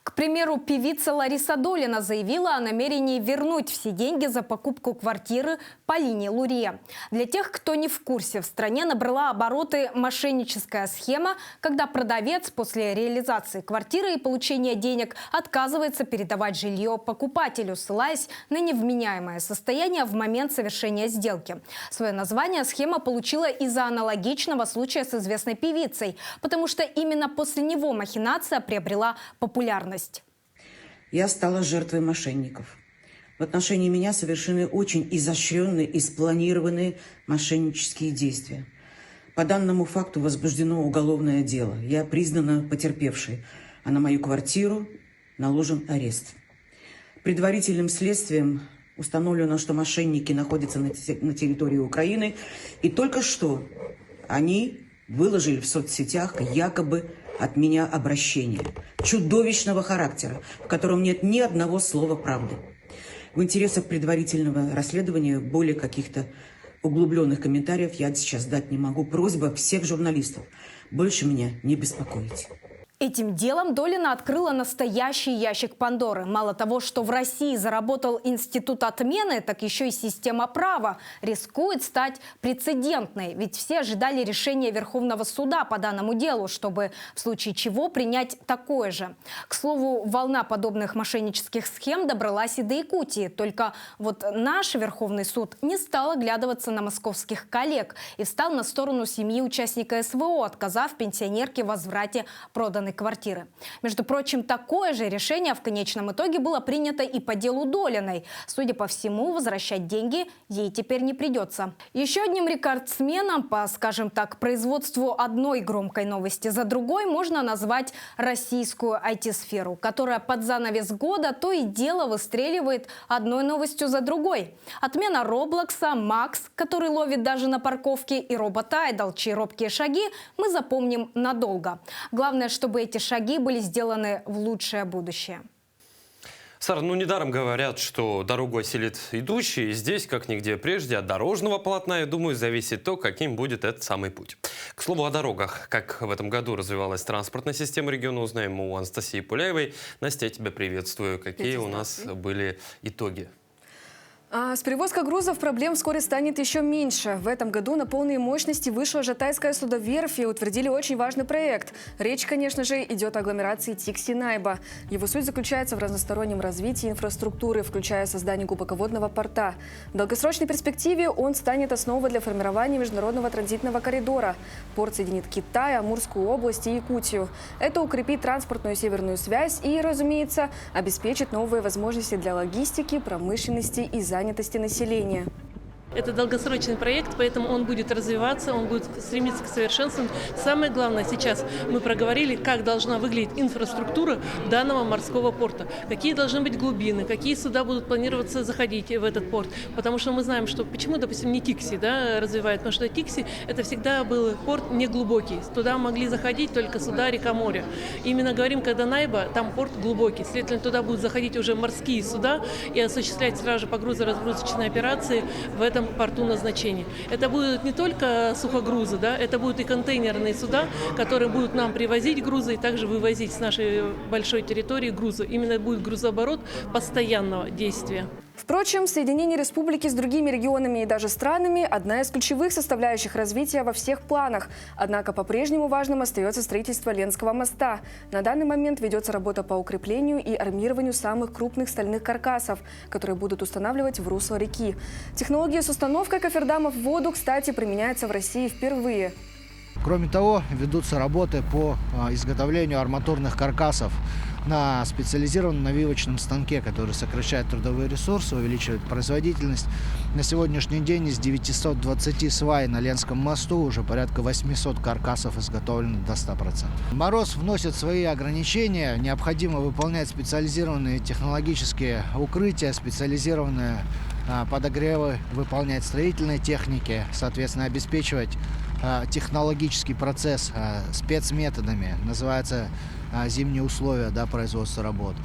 К примеру, певица Лариса Долина заявила о намерении вернуть все деньги за покупку квартиры по линии Лурье. Для тех, кто не в курсе, в стране набрала обороты мошенническая схема, когда продавец после реализации квартиры и получения денег отказывается передавать жилье покупателю, ссылаясь на невменяемое состояние в момент совершения сделки. Свое название схема получила из-за аналогичного случая с известной певицей, потому что именно после него махинация приобрела популярность. Я стала жертвой мошенников. В отношении меня совершены очень изощренные и спланированные мошеннические действия. По данному факту возбуждено уголовное дело. Я признана потерпевшей, а на мою квартиру наложен арест. Предварительным следствием установлено, что мошенники находятся на территории Украины, и только что они выложили в соцсетях якобы от меня обращение чудовищного характера, в котором нет ни одного слова правды. В интересах предварительного расследования более каких-то углубленных комментариев я сейчас дать не могу. Просьба всех журналистов больше меня не беспокоить. Этим делом Долина открыла настоящий ящик Пандоры. Мало того, что в России заработал институт отмены, так еще и система права рискует стать прецедентной. Ведь все ожидали решения Верховного суда по данному делу, чтобы в случае чего принять такое же. К слову, волна подобных мошеннических схем добралась и до Якутии. Только вот наш Верховный суд не стал оглядываться на московских коллег и встал на сторону семьи участника СВО, отказав пенсионерке в возврате проданной квартиры. Между прочим, такое же решение в конечном итоге было принято и по делу Долиной. Судя по всему, возвращать деньги ей теперь не придется. Еще одним рекордсменом по, скажем так, производству одной громкой новости за другой можно назвать российскую IT-сферу, которая под занавес года то и дело выстреливает одной новостью за другой. Отмена Роблокса, Макс, который ловит даже на парковке, и робот Айдол, чьи робкие шаги мы запомним надолго. Главное, чтобы эти шаги были сделаны в лучшее будущее. Сара, ну недаром говорят, что дорогу осилит идущий. И здесь, как нигде прежде, от дорожного полотна, я думаю, зависит то, каким будет этот самый путь. К слову о дорогах. Как в этом году развивалась транспортная система региона, узнаем у Анастасии Пуляевой. Настя, я тебя приветствую. Какие у нас были итоги? С перевозкой грузов проблем вскоре станет еще меньше. В этом году на полные мощности вышла Жатайская судоверфь и утвердили очень важный проект. Речь, конечно же, идет о агломерации Тикси-Найба. Его суть заключается в разностороннем развитии инфраструктуры, включая создание глубоководного порта. В долгосрочной перспективе он станет основой для формирования международного транзитного коридора. Порт соединит Китай, Амурскую область и Якутию. Это укрепит транспортную северную связь и, разумеется, обеспечит новые возможности для логистики, промышленности и занятости населения. Это долгосрочный проект, поэтому он будет развиваться, он будет стремиться к совершенству. Самое главное сейчас мы проговорили, как должна выглядеть инфраструктура данного морского порта, какие должны быть глубины, какие суда будут планироваться заходить в этот порт. Потому что мы знаем, что почему, допустим, не Тикси развивает, потому что Тикси это всегда был порт неглубокий. Туда могли заходить только суда река-море. Именно говорим, когда Найба, там порт глубокий. Следовательно, туда будут заходить уже морские суда и осуществлять сразу же погрузо-разгрузочные операции в этом порту назначения. Это будут не только сухогрузы, это будут и контейнерные суда, которые будут нам привозить грузы и также вывозить с нашей большой территории грузы. Именно будет грузооборот постоянного действия. Впрочем, соединение республики с другими регионами и даже странами – одна из ключевых составляющих развития во всех планах. Однако по-прежнему важным остается строительство Ленского моста. На данный момент ведется работа по укреплению и армированию самых крупных стальных каркасов, которые будут устанавливать в русло реки. Технология с установкой кофердамов в воду, кстати, применяется в России впервые. Кроме того, ведутся работы по изготовлению арматурных каркасов на специализированном навивочном станке, который сокращает трудовые ресурсы, увеличивает производительность. На сегодняшний день из 920 свай на Ленском мосту уже порядка 800 каркасов изготовлено до 100%. Мороз вносит свои ограничения. Необходимо выполнять специализированные технологические укрытия, специализированные подогревы, выполнять строительные техники, соответственно, обеспечивать технологический процесс спецметодами. Называется зимние условия производства работ.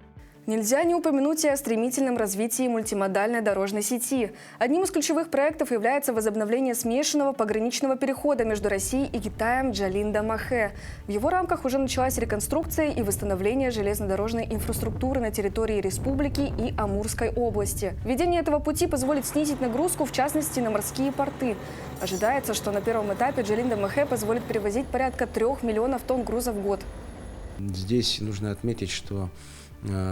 Нельзя не упомянуть и о стремительном развитии мультимодальной дорожной сети. Одним из ключевых проектов является возобновление смешанного пограничного перехода между Россией и Китаем Джалинда-Махэ. В его рамках уже началась реконструкция и восстановление железнодорожной инфраструктуры на территории республики и Амурской области. Введение этого пути позволит снизить нагрузку, в частности, на морские порты. Ожидается, что на первом этапе Джалинда-Махэ позволит перевозить порядка 3 миллионов тонн груза в год. Здесь нужно отметить, что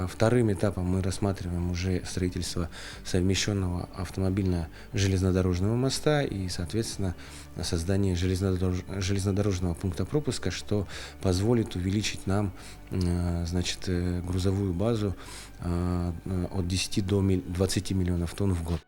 вторым этапом мы рассматриваем уже строительство совмещенного автомобильно-железнодорожного моста и, соответственно, создание железнодорожного пункта пропуска, что позволит увеличить нам грузовую базу от 10 до 20 миллионов тонн в год.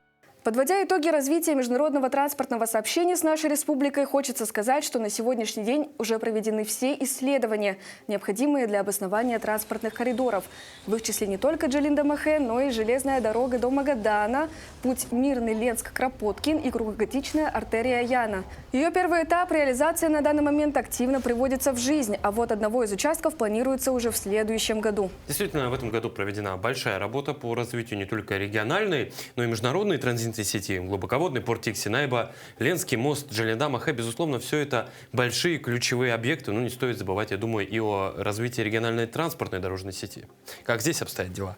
Подводя итоги развития международного транспортного сообщения с нашей республикой, хочется сказать, что на сегодняшний день уже проведены все исследования, необходимые для обоснования транспортных коридоров. В их числе не только Джалинда-Махэ, но и железная дорога до Магадана, путь Мирный Ленск-Кропоткин и кругогодичная артерия Яна. Ее первый этап реализации на данный момент активно приводится в жизнь, а вот одного из участков планируется уже в следующем году. Действительно, в этом году проведена большая работа по развитию не только региональной, но и международной транзитной сети. Глубоководный порт Тикси-Найба, Ленский мост, Джалинда-Махэ, безусловно, все это большие ключевые объекты. Но не стоит забывать, я думаю, и о развитии региональной транспортной дорожной сети. Как здесь обстоят дела?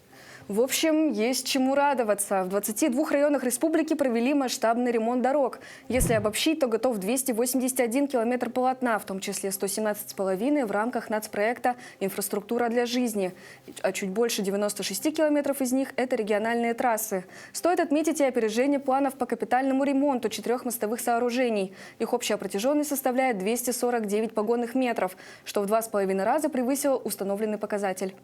В общем, есть чему радоваться. В 22 районах республики провели масштабный ремонт дорог. Если обобщить, то готов 281 километр полотна, в том числе 117,5 в рамках нацпроекта «Инфраструктура для жизни». А чуть больше 96 километров из них – это региональные трассы. Стоит отметить и опережение планов по капитальному ремонту 4 мостовых сооружений. Их общая протяженность составляет 249 погонных метров, что в 2,5 раза превысило установленный показатель.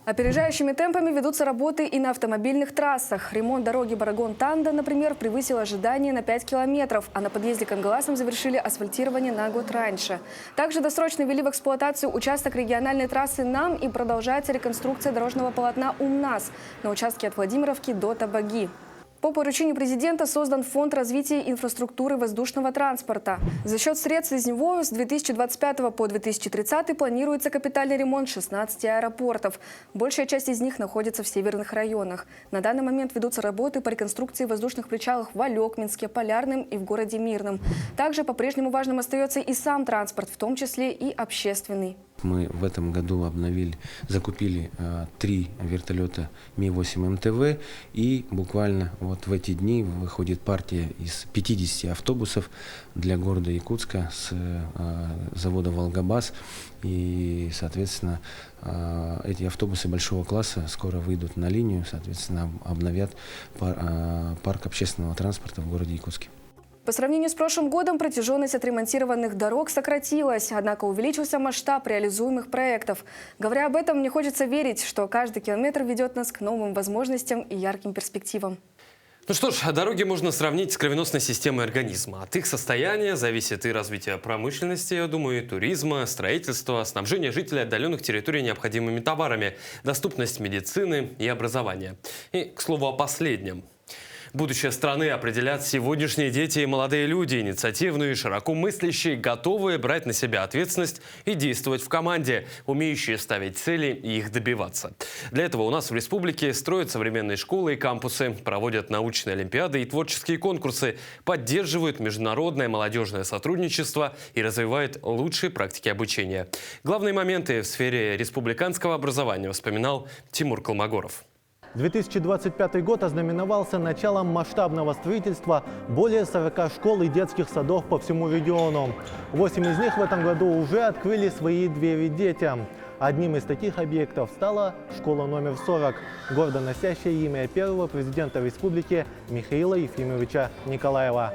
Опережающими темпами ведутся работы и на автомобильных трассах. Ремонт дороги Барагон-Танда, например, превысил ожидания на 5 километров, а на подъезде к Ангаласам завершили асфальтирование на год раньше. Также досрочно ввели в эксплуатацию участок региональной трассы НАМ и продолжается реконструкция дорожного полотна УМНАС на участке от Владимировки до Табаги. По поручению президента создан Фонд развития инфраструктуры воздушного транспорта. За счет средств из него с 2025 по 2030 планируется капитальный ремонт 16 аэропортов. Большая часть из них находится в северных районах. На данный момент ведутся работы по реконструкции воздушных причалов в Алекминске, Полярном и в городе Мирном. Также по-прежнему важным остается и сам транспорт, в том числе и общественный. Мы в этом году закупили 3 вертолета Ми-8 МТВ, и буквально вот в эти дни выходит партия из 50 автобусов для города Якутска с завода «Волгабас». И, соответственно, эти автобусы большого класса скоро выйдут на линию, соответственно, обновят парк общественного транспорта в городе Якутске. По сравнению с прошлым годом протяженность отремонтированных дорог сократилась, однако увеличился масштаб реализуемых проектов. Говоря об этом, мне хочется верить, что каждый километр ведет нас к новым возможностям и ярким перспективам. Ну что ж, дороги можно сравнить с кровеносной системой организма. От их состояния зависит и развитие промышленности, я думаю, и туризма, строительства, снабжение жителей отдаленных территорий необходимыми товарами, доступность медицины и образования. И, к слову, о последнем. Будущее страны определят сегодняшние дети и молодые люди, инициативные, широко мыслящие, готовые брать на себя ответственность и действовать в команде, умеющие ставить цели и их добиваться. Для этого у нас в республике строят современные школы и кампусы, проводят научные олимпиады и творческие конкурсы, поддерживают международное молодежное сотрудничество и развивают лучшие практики обучения. Главные моменты в сфере республиканского образования вспоминал Тимур Колмогоров. 2025 год ознаменовался началом масштабного строительства более 40 школ и детских садов по всему региону. 8 из них в этом году уже открыли свои двери детям. Одним из таких объектов стала школа номер 40, гордо носящая имя первого президента республики Михаила Ефимовича Николаева.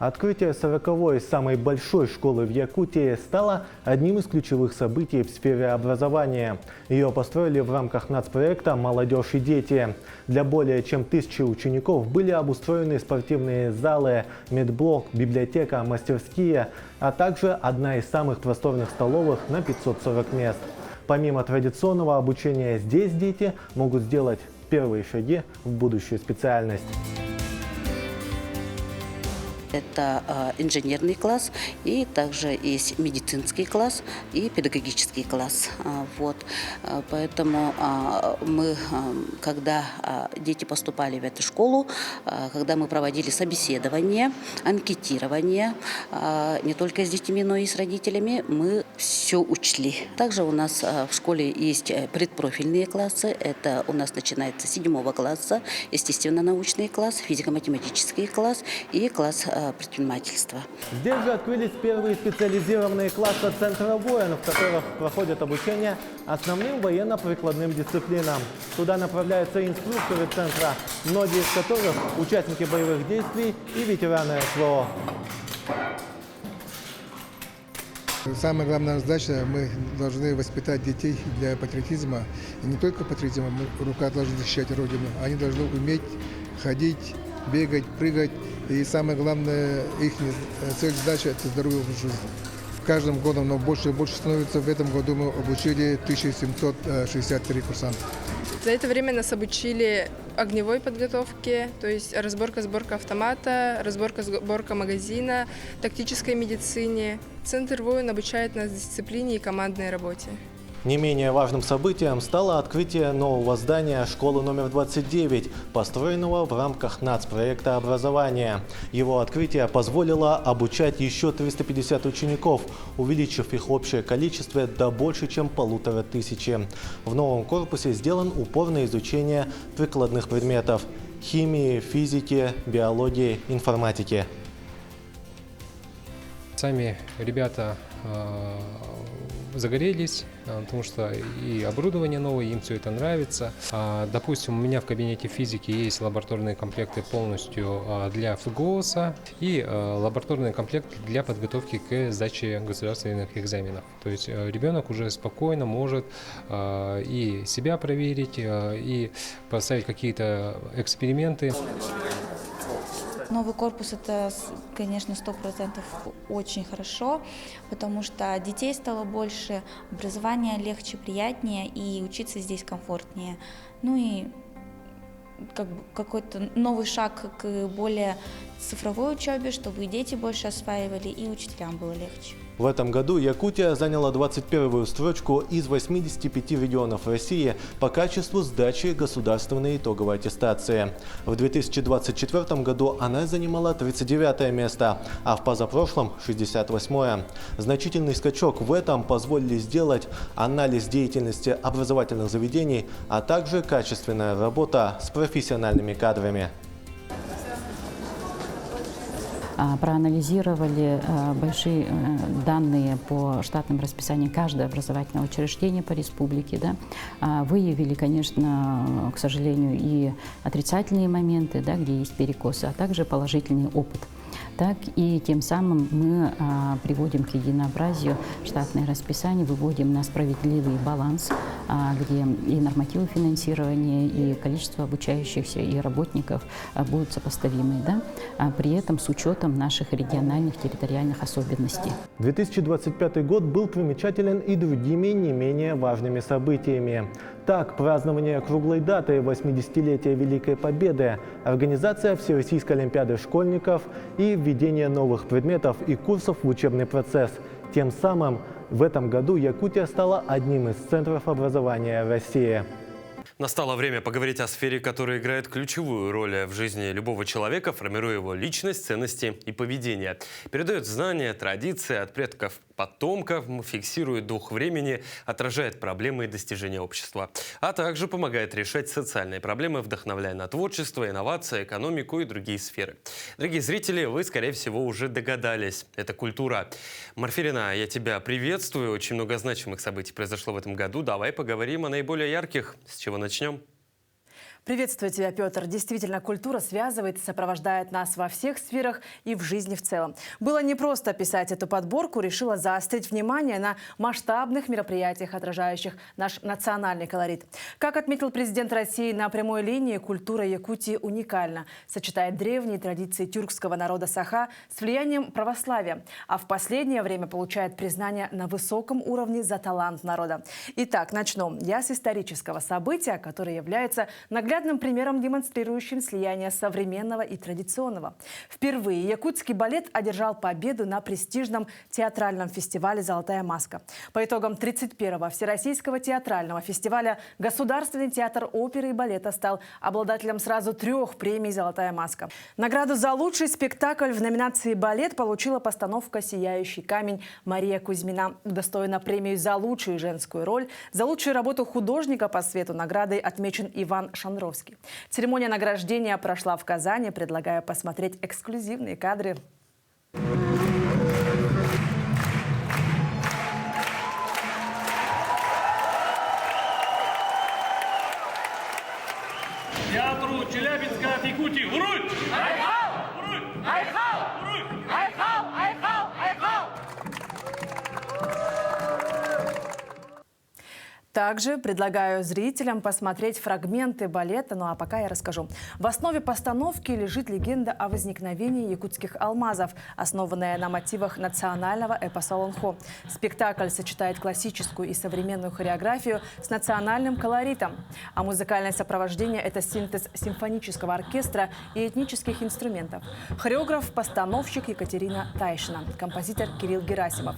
Открытие 40-й самой большой школы в Якутии стало одним из ключевых событий в сфере образования. Ее построили в рамках нацпроекта «Молодежь и дети». Для более чем 1000 учеников были обустроены спортивные залы, медблок, библиотека, мастерские, а также одна из самых просторных столовых на 540 мест. Помимо традиционного обучения, здесь дети могут сделать первые шаги в будущую специальность. Это инженерный класс, и также есть медицинский класс и педагогический класс. Поэтому мы, когда дети поступали в эту школу, когда мы проводили собеседование, анкетирование, не только с детьми, но и с родителями, мы все учли. Также у нас в школе есть предпрофильные классы. Это у нас начинается с 7 класса, естественно-научный класс, физико-математический класс и класс предпринимательства. Здесь же открылись первые специализированные классы центра воин, в которых проходят обучение основным военно-прикладным дисциплинам. Туда направляются инструкторы центра, многие из которых участники боевых действий и ветераны СВО. Самая главная задача – мы должны воспитать детей для патриотизма. И не только патриотизма, рука должна защищать Родину. Они должны уметь ходить, бегать, прыгать. И самое главное, их цель, задача – это здоровье в жизни. Каждым годом, но больше и больше становится. В этом году мы обучили 1763 курсанта. За это время нас обучили огневой подготовке, то есть разборка-сборка автомата, разборка-сборка магазина, тактической медицине. Центр воин обучает нас дисциплине и командной работе. Не менее важным событием стало открытие нового здания школы номер 29, построенного в рамках нацпроекта образования. Его открытие позволило обучать еще 350 учеников, увеличив их общее количество до больше, чем 1500. В новом корпусе сделан упор на изучение прикладных предметов – химии, физики, биологии, информатики. Сами ребята загорелись, потому что и оборудование новое, им все это нравится. Допустим, у меня в кабинете физики есть лабораторные комплекты полностью для ФГОСа и лабораторный комплект для подготовки к сдаче государственных экзаменов. То есть ребенок уже спокойно может и себя проверить, и поставить какие-то эксперименты. Новый корпус – это, конечно, 100% очень хорошо, потому что детей стало больше, образование легче, приятнее, и учиться здесь комфортнее. Ну и какой-то новый шаг к более цифровой учебе, чтобы и дети больше осваивали, и учителям было легче. В этом году Якутия заняла 21-ю строчку из 85 регионов России по качеству сдачи государственной итоговой аттестации. В 2024 году она занимала 39-е место, а в позапрошлом – 68-е. Значительный скачок в этом позволили сделать анализ деятельности образовательных заведений, а также качественная работа с профессиональными кадрами. проанализировали большие данные по штатным расписаниям каждого образовательного учреждения по республике. Да, выявили, конечно, к сожалению, и отрицательные моменты, да, где есть перекосы, а также положительный опыт. Так и тем самым мы приводим к единообразию штатное расписание, выводим на справедливый баланс, где и нормативы финансирования, и количество обучающихся, и работников будут сопоставимы, да? При этом с учетом наших региональных территориальных особенностей. 2025 год был примечателен и другими не менее важными событиями. Так, празднование круглой даты 80-летия Великой Победы, организация Всероссийской Олимпиады школьников и введение новых предметов и курсов в учебный процесс. Тем самым в этом году Якутия стала одним из центров образования России. Настало время поговорить о сфере, которая играет ключевую роль в жизни любого человека, формируя его личность, ценности и поведение. Передает знания, традиции от предков потомков, фиксирует дух времени, отражает проблемы и достижения общества, а также помогает решать социальные проблемы, вдохновляя на творчество, инновации, экономику и другие сферы. Дорогие зрители, вы, скорее всего, уже догадались. Это культура. Марфирина, я тебя приветствую. Очень много значимых событий произошло в этом году. Давай поговорим о наиболее ярких. С чего начнем? Приветствую тебя, Петр. Действительно, культура связывает и сопровождает нас во всех сферах и в жизни в целом. Было непросто писать эту подборку, решила заострить внимание на масштабных мероприятиях, отражающих наш национальный колорит. Как отметил президент России на прямой линии, культура Якутии уникальна. Сочетает древние традиции тюркского народа Саха с влиянием православия, а в последнее время получает признание на высоком уровне за талант народа. Итак, начну я с исторического события, которое является наглядным примером, демонстрирующим слияние современного и традиционного. Впервые якутский балет одержал победу на престижном театральном фестивале «Золотая маска». По итогам 31-го Всероссийского театрального фестиваля Государственный театр оперы и балета стал обладателем сразу 3 премий «Золотая маска». Награду за лучший спектакль в номинации «Балет» получила постановка «Сияющий камень» Мария Кузьмина. Удостоена премию за лучшую женскую роль. За лучшую работу художника по свету наградой отмечен Иван Шанровский. Церемония награждения прошла в Казани. Предлагаю посмотреть эксклюзивные кадры. Театру Челябинска от Якутии. Вруй! Айхау! Вруй! Айхау! Вруй! Айхау! Айхау! Айхау! Также предлагаю зрителям посмотреть фрагменты балета. Ну а пока я расскажу. В основе постановки лежит легенда о возникновении якутских алмазов, основанная на мотивах национального эпоса Олонхо. Спектакль сочетает классическую и современную хореографию с национальным колоритом. А музыкальное сопровождение – это синтез симфонического оркестра и этнических инструментов. Хореограф-постановщик Екатерина Тайшина, композитор Кирилл Герасимов.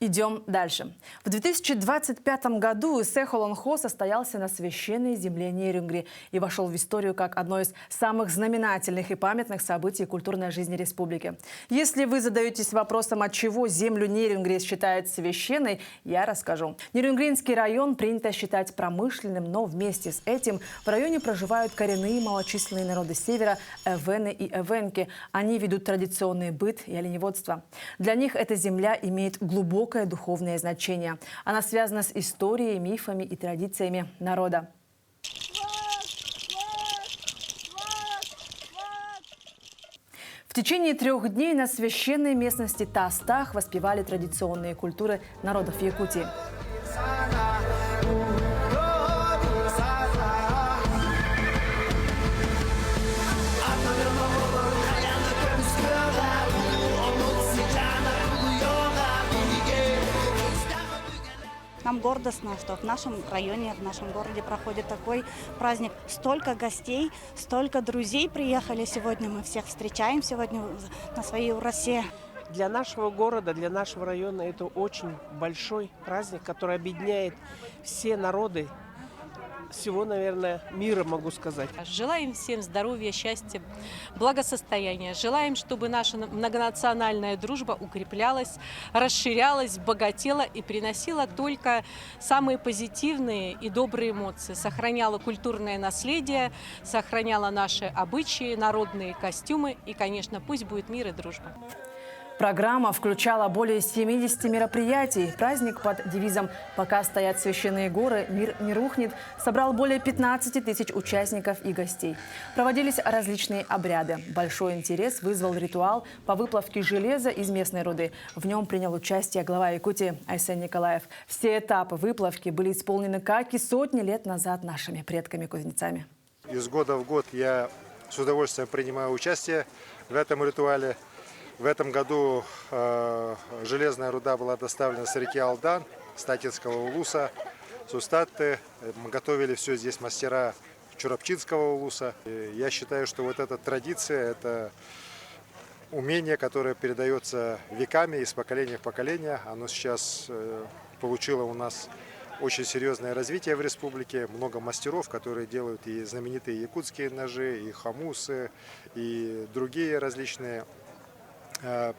Идем дальше. В 2025 году Исэх Олонхо состоялся на священной земле Нерюнгри и вошел в историю как одно из самых знаменательных и памятных событий культурной жизни республики. Если вы задаетесь вопросом, от чего землю Нерюнгри считают священной, я расскажу. Нерюнгринский район принято считать промышленным, но вместе с этим в районе проживают коренные малочисленные народы севера – эвены и эвенки. Они ведут традиционный быт и оленеводство. Для них эта земля имеет глубокое духовное значение. Она связана с историей, мифами и традициями народа. В течение 3 дней на священной местности Тастах воспевали традиционные культуры народов Якутии. Нам гордостно, что в нашем районе, в нашем городе проходит такой праздник. Столько гостей, столько друзей приехали сегодня. Мы всех встречаем сегодня на своей Урасе. Для нашего города, для нашего района это очень большой праздник, который объединяет все народы всего, наверное, мира, могу сказать. Желаем всем здоровья, счастья, благосостояния. Желаем, чтобы наша многонациональная дружба укреплялась, расширялась, богатела и приносила только самые позитивные и добрые эмоции. Сохраняла культурное наследие, сохраняла наши обычаи, народные костюмы и, конечно, пусть будет мир и дружба. Программа включала более 70 мероприятий. Праздник под девизом «Пока стоят священные горы, мир не рухнет» собрал более 15 тысяч участников и гостей. Проводились различные обряды. Большой интерес вызвал ритуал по выплавке железа из местной руды. В нем принял участие глава Якутии Айсен Николаев. Все этапы выплавки были исполнены, как и сотни лет назад, нашими предками-кузнецами. Из года в год я с удовольствием принимаю участие в этом ритуале. В этом году железная руда была доставлена с реки Алдан, с Татинского улуса, Сустатты. Мы готовили все здесь мастера Чурапчинского улуса. И я считаю, что вот эта традиция, это умение, которое передается веками из поколения в поколение. Оно сейчас получило у нас очень серьезное развитие в республике. Много мастеров, которые делают и знаменитые якутские ножи, и хомусы, и другие различные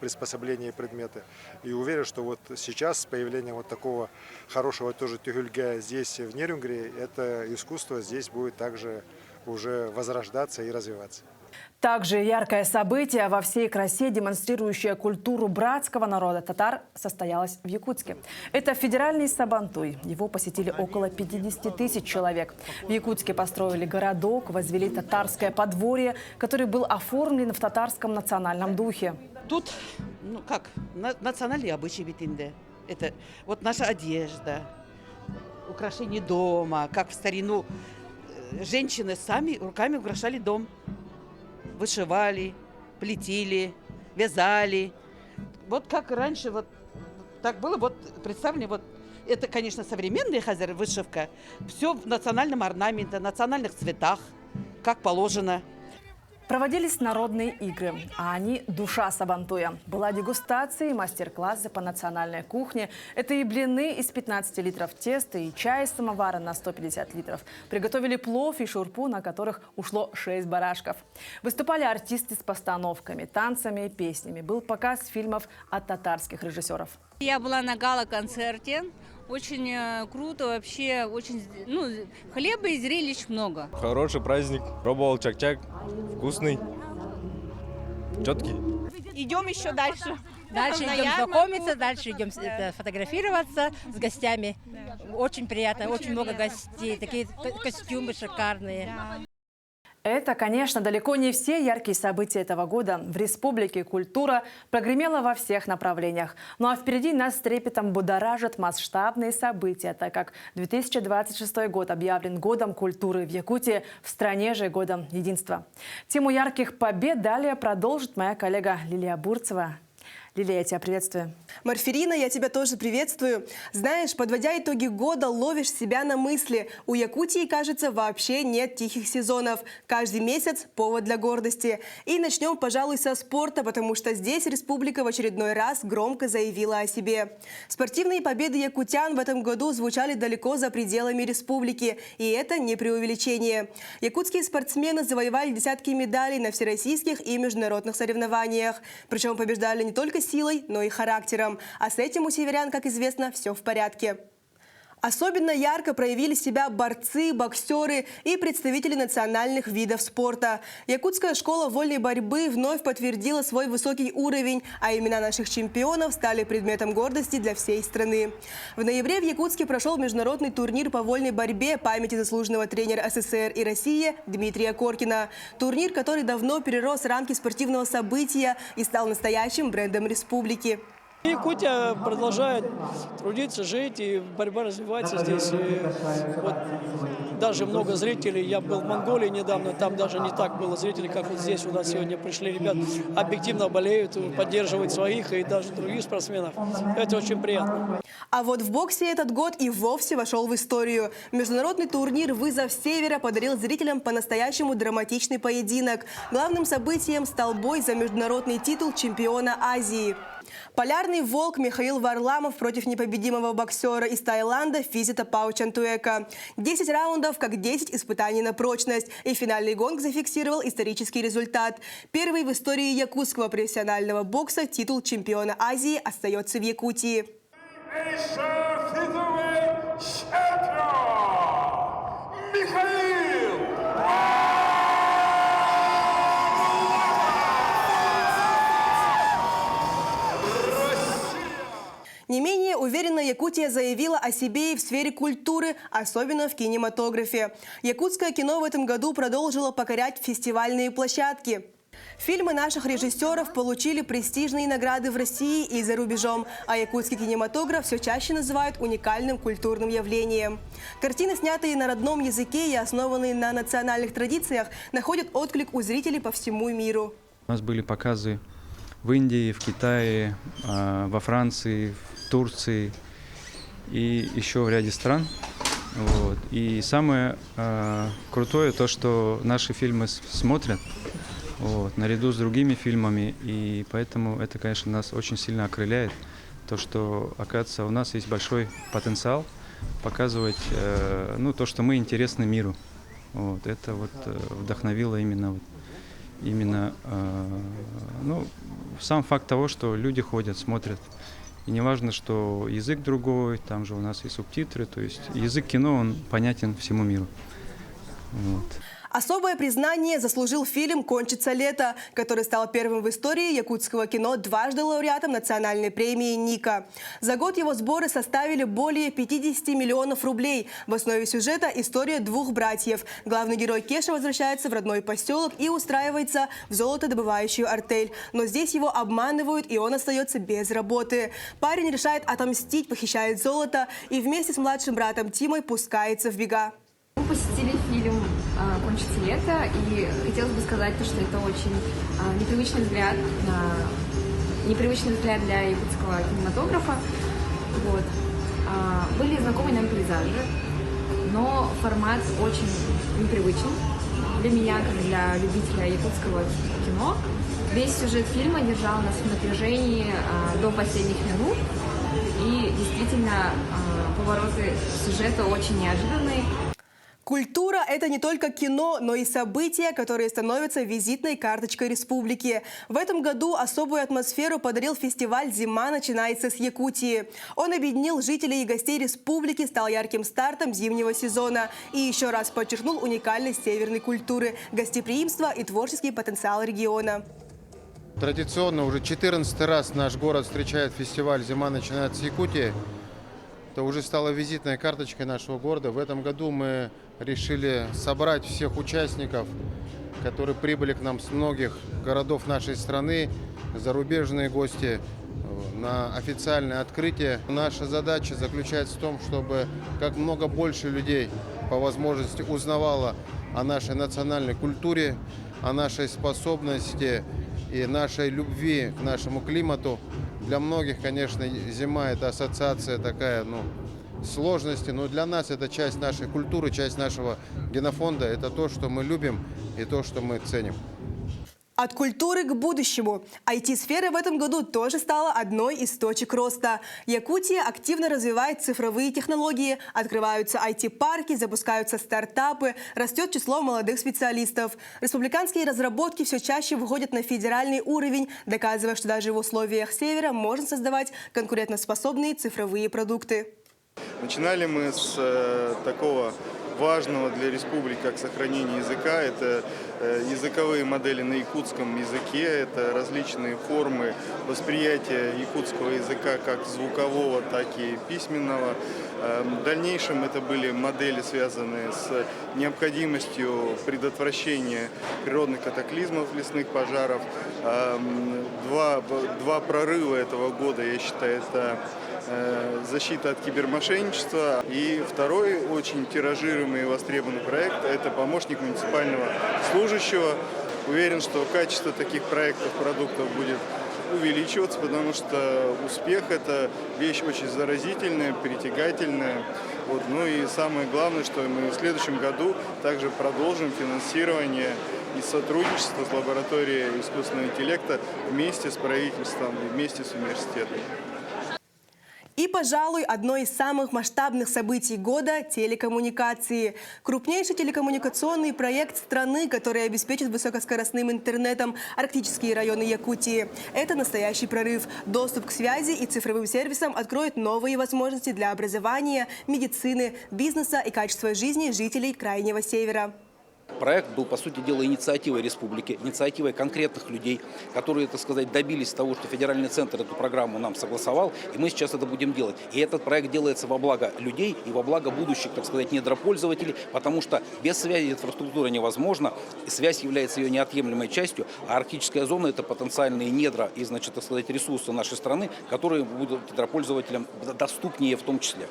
приспособления и предметы. И уверен, что вот сейчас с появлением вот такого хорошего тоже тюгюльга здесь, в Нерюнгри, это искусство здесь будет также уже возрождаться и развиваться. Также яркое событие во всей красе, демонстрирующее культуру братского народа татар, состоялось в Якутске. Это федеральный Сабантуй. Его посетили около 50 тысяч человек. В Якутске построили городок, возвели татарское подворье, который был оформлен в татарском национальном духе. Тут, национальные обычаи битинде. Это вот наша одежда, украшение дома, как в старину. Женщины сами руками украшали дом. Вышивали, плетили, вязали. Вот как раньше, вот так было, вот представьте, вот это, конечно, современная вышивка. Все в национальном орнаменте, национальных цветах, как положено. Проводились народные игры, а они – душа Сабантуя. Была дегустация и мастер-классы по национальной кухне. Это и блины из 15 литров теста, и чай из самовара на 150 литров. Приготовили плов и шурпу, на которых ушло 6 барашков. Выступали артисты с постановками, танцами и песнями. Был показ фильмов от татарских режиссеров. Я была на гала-концерте. Очень круто вообще, очень, хлеба и зрелищ много. Хороший праздник, пробовал чак-чак, вкусный, четкий. Идем еще дальше. Дальше идем знакомиться, дальше идем фотографироваться с гостями. Очень приятно, очень много гостей, такие костюмы шикарные. Это, конечно, далеко не все яркие события этого года. В республике культура прогремела во всех направлениях. Ну а впереди нас с трепетом будоражат масштабные события, так как 2026 год объявлен годом культуры в Якутии, в стране же годом единства. Тему ярких побед далее продолжит моя коллега Лилия Бурцева. Лилия, я тебя приветствую. Марферина, я тебя тоже приветствую. Знаешь, подводя итоги года, ловишь себя на мысли. У Якутии, кажется, вообще нет тихих сезонов. Каждый месяц повод для гордости. И начнем, пожалуй, со спорта, потому что здесь республика в очередной раз громко заявила о себе. Спортивные победы якутян в этом году звучали далеко за пределами республики. И это не преувеличение. Якутские спортсмены завоевали десятки медалей на всероссийских и международных соревнованиях. Причем побеждали не только силой, но и характером. А с этим у северян, как известно, все в порядке. Особенно ярко проявили себя борцы, боксеры и представители национальных видов спорта. Якутская школа вольной борьбы вновь подтвердила свой высокий уровень, а имена наших чемпионов стали предметом гордости для всей страны. В ноябре в Якутске прошел международный турнир по вольной борьбе памяти заслуженного тренера СССР и России Дмитрия Коркина. Турнир, который давно перерос рамки спортивного события и стал настоящим брендом республики. Якутия продолжает трудиться, жить, и борьба развивается здесь. И вот даже много зрителей. Я был в Монголии недавно, там даже не так было зрителей, как вот здесь у нас сегодня пришли. Ребят объективно болеют, поддерживают своих и даже других спортсменов. Это очень приятно. А вот в боксе этот год и вовсе вошел в историю. Международный турнир «Вызов Севера» подарил зрителям по-настоящему драматичный поединок. Главным событием стал бой за международный титул чемпиона Азии. Полярный волк Михаил Варламов против непобедимого боксера из Таиланда Физита Паучантуэка. 10 раундов, как 10 испытаний на прочность. И финальный гонг зафиксировал исторический результат. Первый в истории якутского профессионального бокса титул чемпиона Азии остается в Якутии. Не менее уверенно Якутия заявила о себе и в сфере культуры, особенно в кинематографе. Якутское кино в этом году продолжило покорять фестивальные площадки. Фильмы наших режиссеров получили престижные награды в России и за рубежом, а якутский кинематограф все чаще называют уникальным культурным явлением. Картины, снятые на родном языке и основанные на национальных традициях, находят отклик у зрителей по всему миру. У нас были показы в Индии, в Китае, во Франции, в Турции и еще в ряде стран. Вот. И самое крутое то, что наши фильмы смотрят наряду с другими фильмами. И поэтому это, конечно, нас очень сильно окрыляет. То, что, оказывается, у нас есть большой потенциал показывать то, что мы интересны миру. Вот. Это вдохновило именно сам факт того, что люди ходят, смотрят. И не важно, что язык другой, там же у нас и субтитры, то есть язык кино, он понятен всему миру. Вот. Особое признание заслужил фильм «Кончится лето», который стал первым в истории якутского кино дважды лауреатом национальной премии «Ника». За год его сборы составили более 50 миллионов рублей. В основе сюжета история двух братьев. Главный герой Кеша возвращается в родной поселок и устраивается в золотодобывающую артель. Но здесь его обманывают, и он остается без работы. Парень решает отомстить, похищает золото и вместе с младшим братом Тимой пускается в бега. Мы посетили фильм «Кончится лето», и хотелось бы сказать, что это очень непривычный взгляд для якутского кинематографа. Вот. Были знакомы нам пейзажи, но формат очень непривычен для меня, как для любителя якутского кино. Весь сюжет фильма держал нас в напряжении до последних минут, и действительно повороты сюжета очень неожиданные. Культура – это не только кино, но и события, которые становятся визитной карточкой республики. В этом году особую атмосферу подарил фестиваль «Зима начинается с Якутии». Он объединил жителей и гостей республики, стал ярким стартом зимнего сезона и еще раз подчеркнул уникальность северной культуры, гостеприимство и творческий потенциал региона. Традиционно уже 14-й раз наш город встречает фестиваль «Зима начинается с Якутии». Это уже стало визитной карточкой нашего города. В этом году мы решили собрать всех участников, которые прибыли к нам с многих городов нашей страны, зарубежные гости, на официальное открытие. Наша задача заключается в том, чтобы как много больше людей по возможности узнавало о нашей национальной культуре, о нашей способности и нашей любви к нашему климату. Для многих, конечно, зима – это ассоциация такая, сложности, но для нас это часть нашей культуры, часть нашего генофонда. Это то, что мы любим и то, что мы ценим. От культуры к будущему. IT-сфера в этом году тоже стала одной из точек роста. Якутия активно развивает цифровые технологии, открываются IT-парки, запускаются стартапы, растет число молодых специалистов. Республиканские разработки все чаще выходят на федеральный уровень, доказывая, что даже в условиях севера можно создавать конкурентоспособные цифровые продукты. Начинали мы с такого важного для республики, как сохранение языка. Это языковые модели на якутском языке, это различные формы восприятия якутского языка как звукового, так и письменного. В дальнейшем это были модели, связанные с необходимостью предотвращения природных катаклизмов, лесных пожаров. Два прорыва этого года, я считаю, это защита от кибермошенничества. И второй очень тиражируемый и востребованный проект – это помощник муниципального служащего. Уверен, что качество таких проектов, продуктов будет увеличиваться, потому что успех – это вещь очень заразительная, притягательная. Ну и самое главное, что мы в следующем году также продолжим финансирование и сотрудничество с лабораторией искусственного интеллекта вместе с правительством и вместе с университетом. И, пожалуй, одно из самых масштабных событий года – телекоммуникации. Крупнейший телекоммуникационный проект страны, который обеспечит высокоскоростным интернетом арктические районы Якутии. Это настоящий прорыв. Доступ к связи и цифровым сервисам откроет новые возможности для образования, медицины, бизнеса и качества жизни жителей Крайнего Севера. Проект был, по сути дела, инициативой республики, инициативой конкретных людей, которые, так сказать, добились того, что федеральный центр эту программу нам согласовал, и мы сейчас это будем делать. И этот проект делается во благо людей и во благо будущих, так сказать, недропользователей, потому что без связи инфраструктура невозможна, и связь является ее неотъемлемой частью, а арктическая зона – это потенциальные недра и, значит, так сказать, ресурсы нашей страны, которые будут недропользователям доступнее в том числе.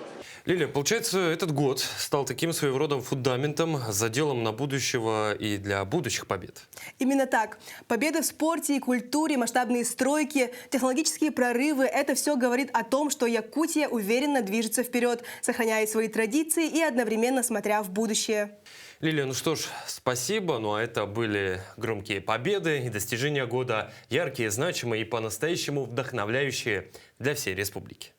Лилия, получается, этот год стал таким своего рода фундаментом, заделом на будущего и для будущих побед. Именно так. Победы в спорте и культуре, масштабные стройки, технологические прорывы – это все говорит о том, что Якутия уверенно движется вперед, сохраняя свои традиции и одновременно смотря в будущее. Лилия, ну что ж, спасибо. Ну а это были громкие победы и достижения года, яркие, значимые и по-настоящему вдохновляющие для всей республики.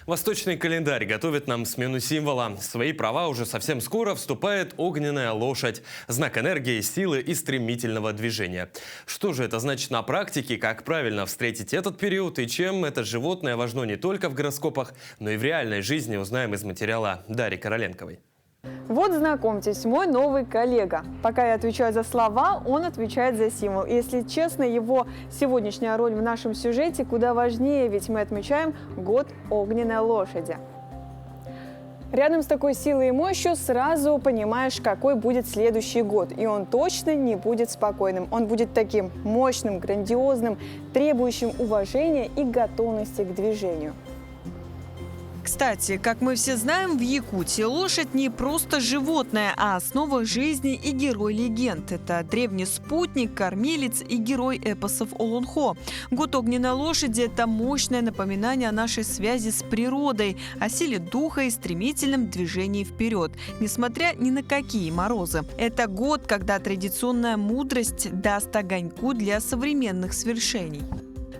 Восточный календарь готовит нам смену символа. В свои права уже совсем скоро вступает огненная лошадь. Знак энергии, силы и стремительного движения. Что же это значит на практике, как правильно встретить этот период и чем это животное важно не только в гороскопах, но и в реальной жизни, узнаем из материала Дарьи Короленковой. Вот знакомьтесь, мой новый коллега. Пока я отвечаю за слова, он отвечает за символ. И, если честно, его сегодняшняя роль в нашем сюжете куда важнее, ведь мы отмечаем год огненной лошади. Рядом с такой силой и мощью сразу понимаешь, какой будет следующий год. И он точно не будет спокойным. Он будет таким мощным, грандиозным, требующим уважения и готовности к движению. Кстати, как мы все знаем, в Якутии лошадь не просто животное, а основа жизни и герой легенд. Это древний спутник, кормилец и герой эпосов Олонхо. Год огненной лошади – это мощное напоминание о нашей связи с природой, о силе духа и стремительном движении вперед, несмотря ни на какие морозы. Это год, когда традиционная мудрость даст огоньку для современных свершений.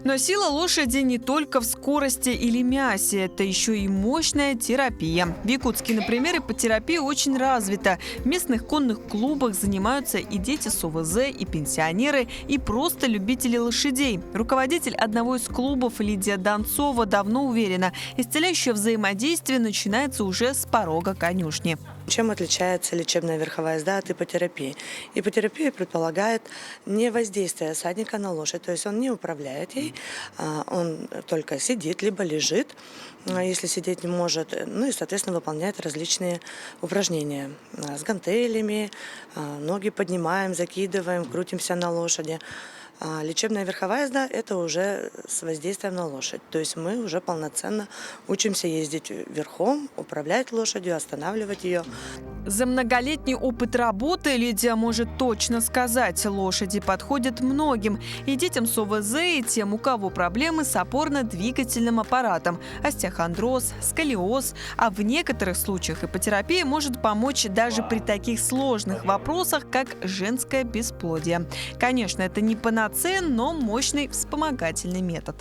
Но сила лошади не только в скорости или мясе, это еще и мощная терапия. В Якутске, например, иппотерапия очень развита. В местных конных клубах занимаются и дети с ОВЗ, и пенсионеры, и просто любители лошадей. Руководитель одного из клубов Лидия Донцова давно уверена, исцеляющее взаимодействие начинается уже с порога конюшни. Чем отличается лечебная верховая езда от иппотерапии? Иппотерапия предполагает не воздействие всадника на лошадь, то есть он не управляет ей, он только сидит, либо лежит, если сидеть не может, ну и, соответственно, выполняет различные упражнения с гантелями, ноги поднимаем, закидываем, крутимся на лошади. Лечебная верховая езда – это уже с воздействием на лошадь. То есть мы уже полноценно учимся ездить верхом, управлять лошадью, останавливать ее. За многолетний опыт работы Лидия может точно сказать, лошади подходят многим. И детям с ОВЗ, и тем, у кого проблемы с опорно-двигательным аппаратом, остеохондроз, сколиоз. А в некоторых случаях иппотерапия может помочь даже при таких сложных вопросах, как женское бесплодие. Конечно, это не панацея, но мощный вспомогательный метод.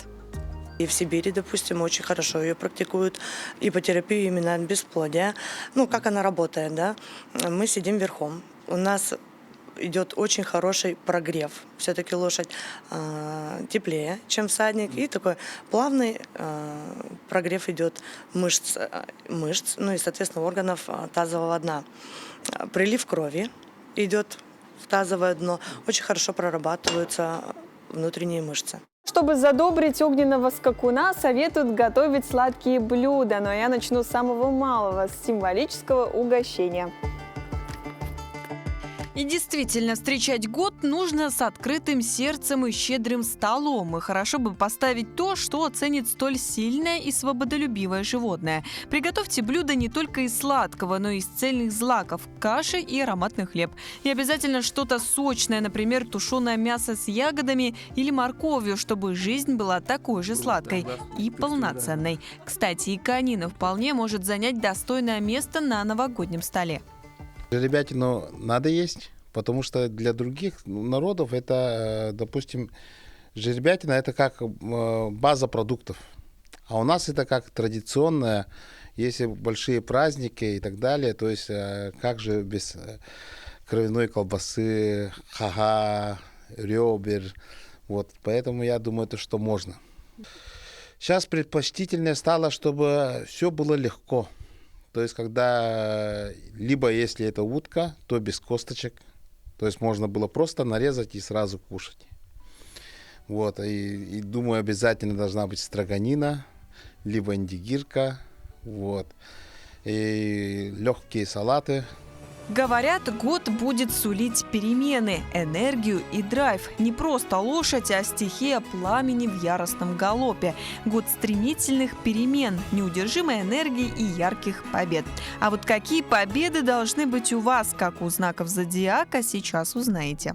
И в Сибири, допустим, очень хорошо ее практикуют, иппотерапию именно от бесплодия. Ну, как она работает, да? Мы сидим верхом, у нас идет очень хороший прогрев. Все-таки лошадь теплее, чем всадник, и такой плавный прогрев идет мышц, ну и, соответственно, органов тазового дна. Прилив крови идет в тазовое дно, очень хорошо прорабатываются внутренние мышцы. Чтобы задобрить огненного скакуна, советуют готовить сладкие блюда. Но я начну с самого малого, с символического угощения. И действительно, встречать год нужно с открытым сердцем и щедрым столом. И хорошо бы поставить то, что оценит столь сильное и свободолюбивое животное. Приготовьте блюдо не только из сладкого, но и из цельных злаков, каши и ароматный хлеб. И обязательно что-то сочное, например, тушеное мясо с ягодами или морковью, чтобы жизнь была такой же сладкой и полноценной. Кстати, и конина вполне может занять достойное место на новогоднем столе. Жеребятину надо есть, потому что для других народов это, допустим, жеребятина это как база продуктов. А у нас это как традиционное, если большие праздники и так далее, то есть как же без кровяной колбасы, хага, ребер. Вот, поэтому я думаю, это что можно. Сейчас предпочтительнее стало, чтобы все было легко. То есть, когда либо если это утка, то без косточек. То есть можно было просто нарезать и сразу кушать. Вот, и думаю, обязательно должна быть строганина, либо индигирка. Вот. И легкие салаты. Говорят, год будет сулить перемены, энергию и драйв. Не просто лошадь, а стихия пламени в яростном галопе. Год стремительных перемен, неудержимой энергии и ярких побед. А вот какие победы должны быть у вас, как у знаков зодиака, сейчас узнаете.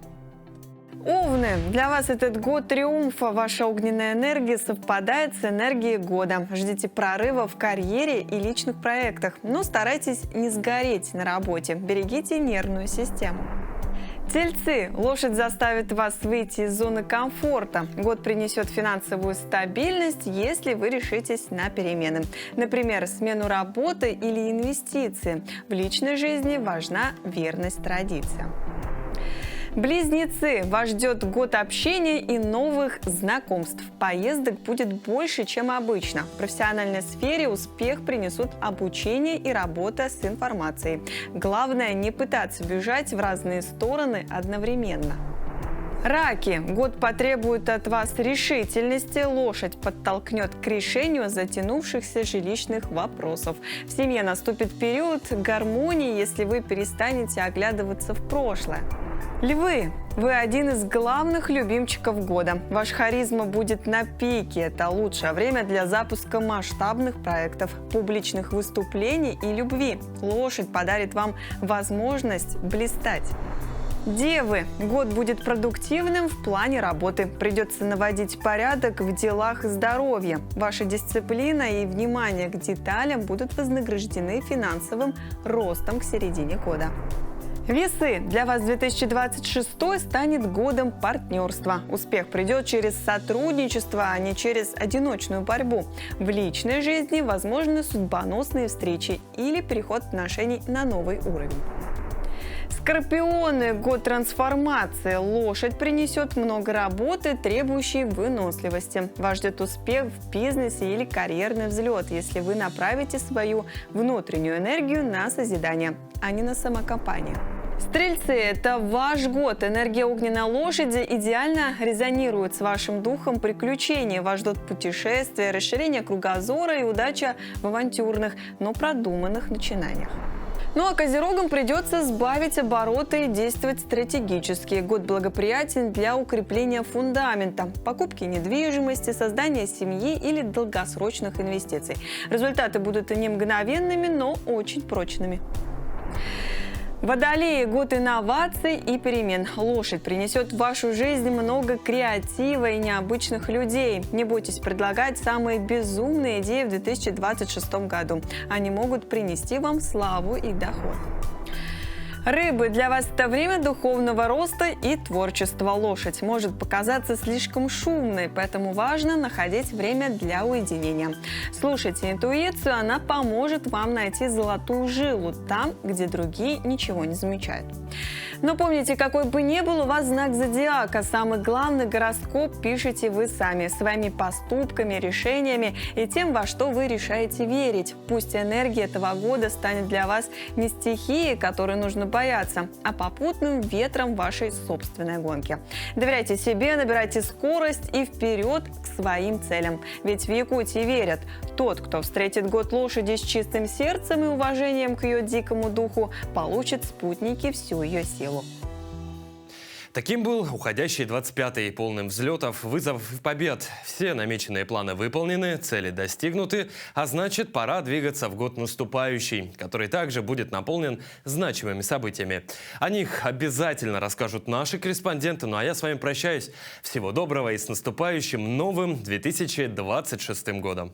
Овны, для вас этот год триумфа. Ваша огненная энергия совпадает с энергией года. Ждите прорыва в карьере и личных проектах. Но старайтесь не сгореть на работе. Берегите нервную систему. Тельцы, лошадь заставит вас выйти из зоны комфорта. Год принесет финансовую стабильность, если вы решитесь на перемены. Например, смену работы или инвестиции. В личной жизни важна верность традициям. Близнецы, вас ждет год общения и новых знакомств. Поездок будет больше, чем обычно. В профессиональной сфере успех принесут обучение и работа с информацией. Главное, не пытаться бежать в разные стороны одновременно. Раки, год потребует от вас решительности. Лошадь подтолкнет к решению затянувшихся жилищных вопросов. В семье наступит период гармонии, если вы перестанете оглядываться в прошлое. Львы, вы один из главных любимчиков года. Ваша харизма будет на пике. Это лучшее время для запуска масштабных проектов, публичных выступлений и любви. Лошадь подарит вам возможность блистать. Девы, год будет продуктивным в плане работы. Придется наводить порядок в делах и здоровье. Ваша дисциплина и внимание к деталям будут вознаграждены финансовым ростом к середине года. Весы, для вас 2026 станет годом партнерства. Успех придет через сотрудничество, а не через одиночную борьбу. В личной жизни возможны судьбоносные встречи или переход отношений на новый уровень. Скорпионы, год трансформации. Лошадь принесет много работы, требующей выносливости. Вас ждет успех в бизнесе или карьерный взлет, если вы направите свою внутреннюю энергию на созидание, а не на самокопание. Стрельцы, это ваш год. Энергия огненной лошади идеально резонирует с вашим духом приключений. Вас ждут путешествия, расширение кругозора и удача в авантюрных, но продуманных начинаниях. Ну а козерогам придется сбавить обороты и действовать стратегически. Год благоприятен для укрепления фундамента, покупки недвижимости, создания семьи или долгосрочных инвестиций. Результаты будут не мгновенными, но очень прочными. Водолеи, год инноваций и перемен. Лошадь принесет в вашу жизнь много креатива и необычных людей. Не бойтесь предлагать самые безумные идеи в 2026 году. Они могут принести вам славу и доход. Рыбы, для вас это время духовного роста и творчества. Лошадь может показаться слишком шумной, поэтому важно находить время для уединения. Слушайте интуицию, она поможет вам найти золотую жилу там, где другие ничего не замечают. Но помните, какой бы ни был у вас знак зодиака, самый главный гороскоп пишете вы сами, своими поступками, решениями и тем, во что вы решаете верить. Пусть энергия этого года станет для вас не стихией, которой нужно бояться, а попутным ветром вашей собственной гонки. Доверяйте себе, набирайте скорость и вперед к своим целям. Ведь в Якутии верят, тот, кто встретит год лошади с чистым сердцем и уважением к ее дикому духу, получит спутники всю ее силу. Таким был уходящий 25-й, полным взлетов, вызовов и побед. Все намеченные планы выполнены, цели достигнуты, а значит, пора двигаться в год наступающий, который также будет наполнен значимыми событиями. О них обязательно расскажут наши корреспонденты, ну а я с вами прощаюсь. Всего доброго и с наступающим новым 2026 годом.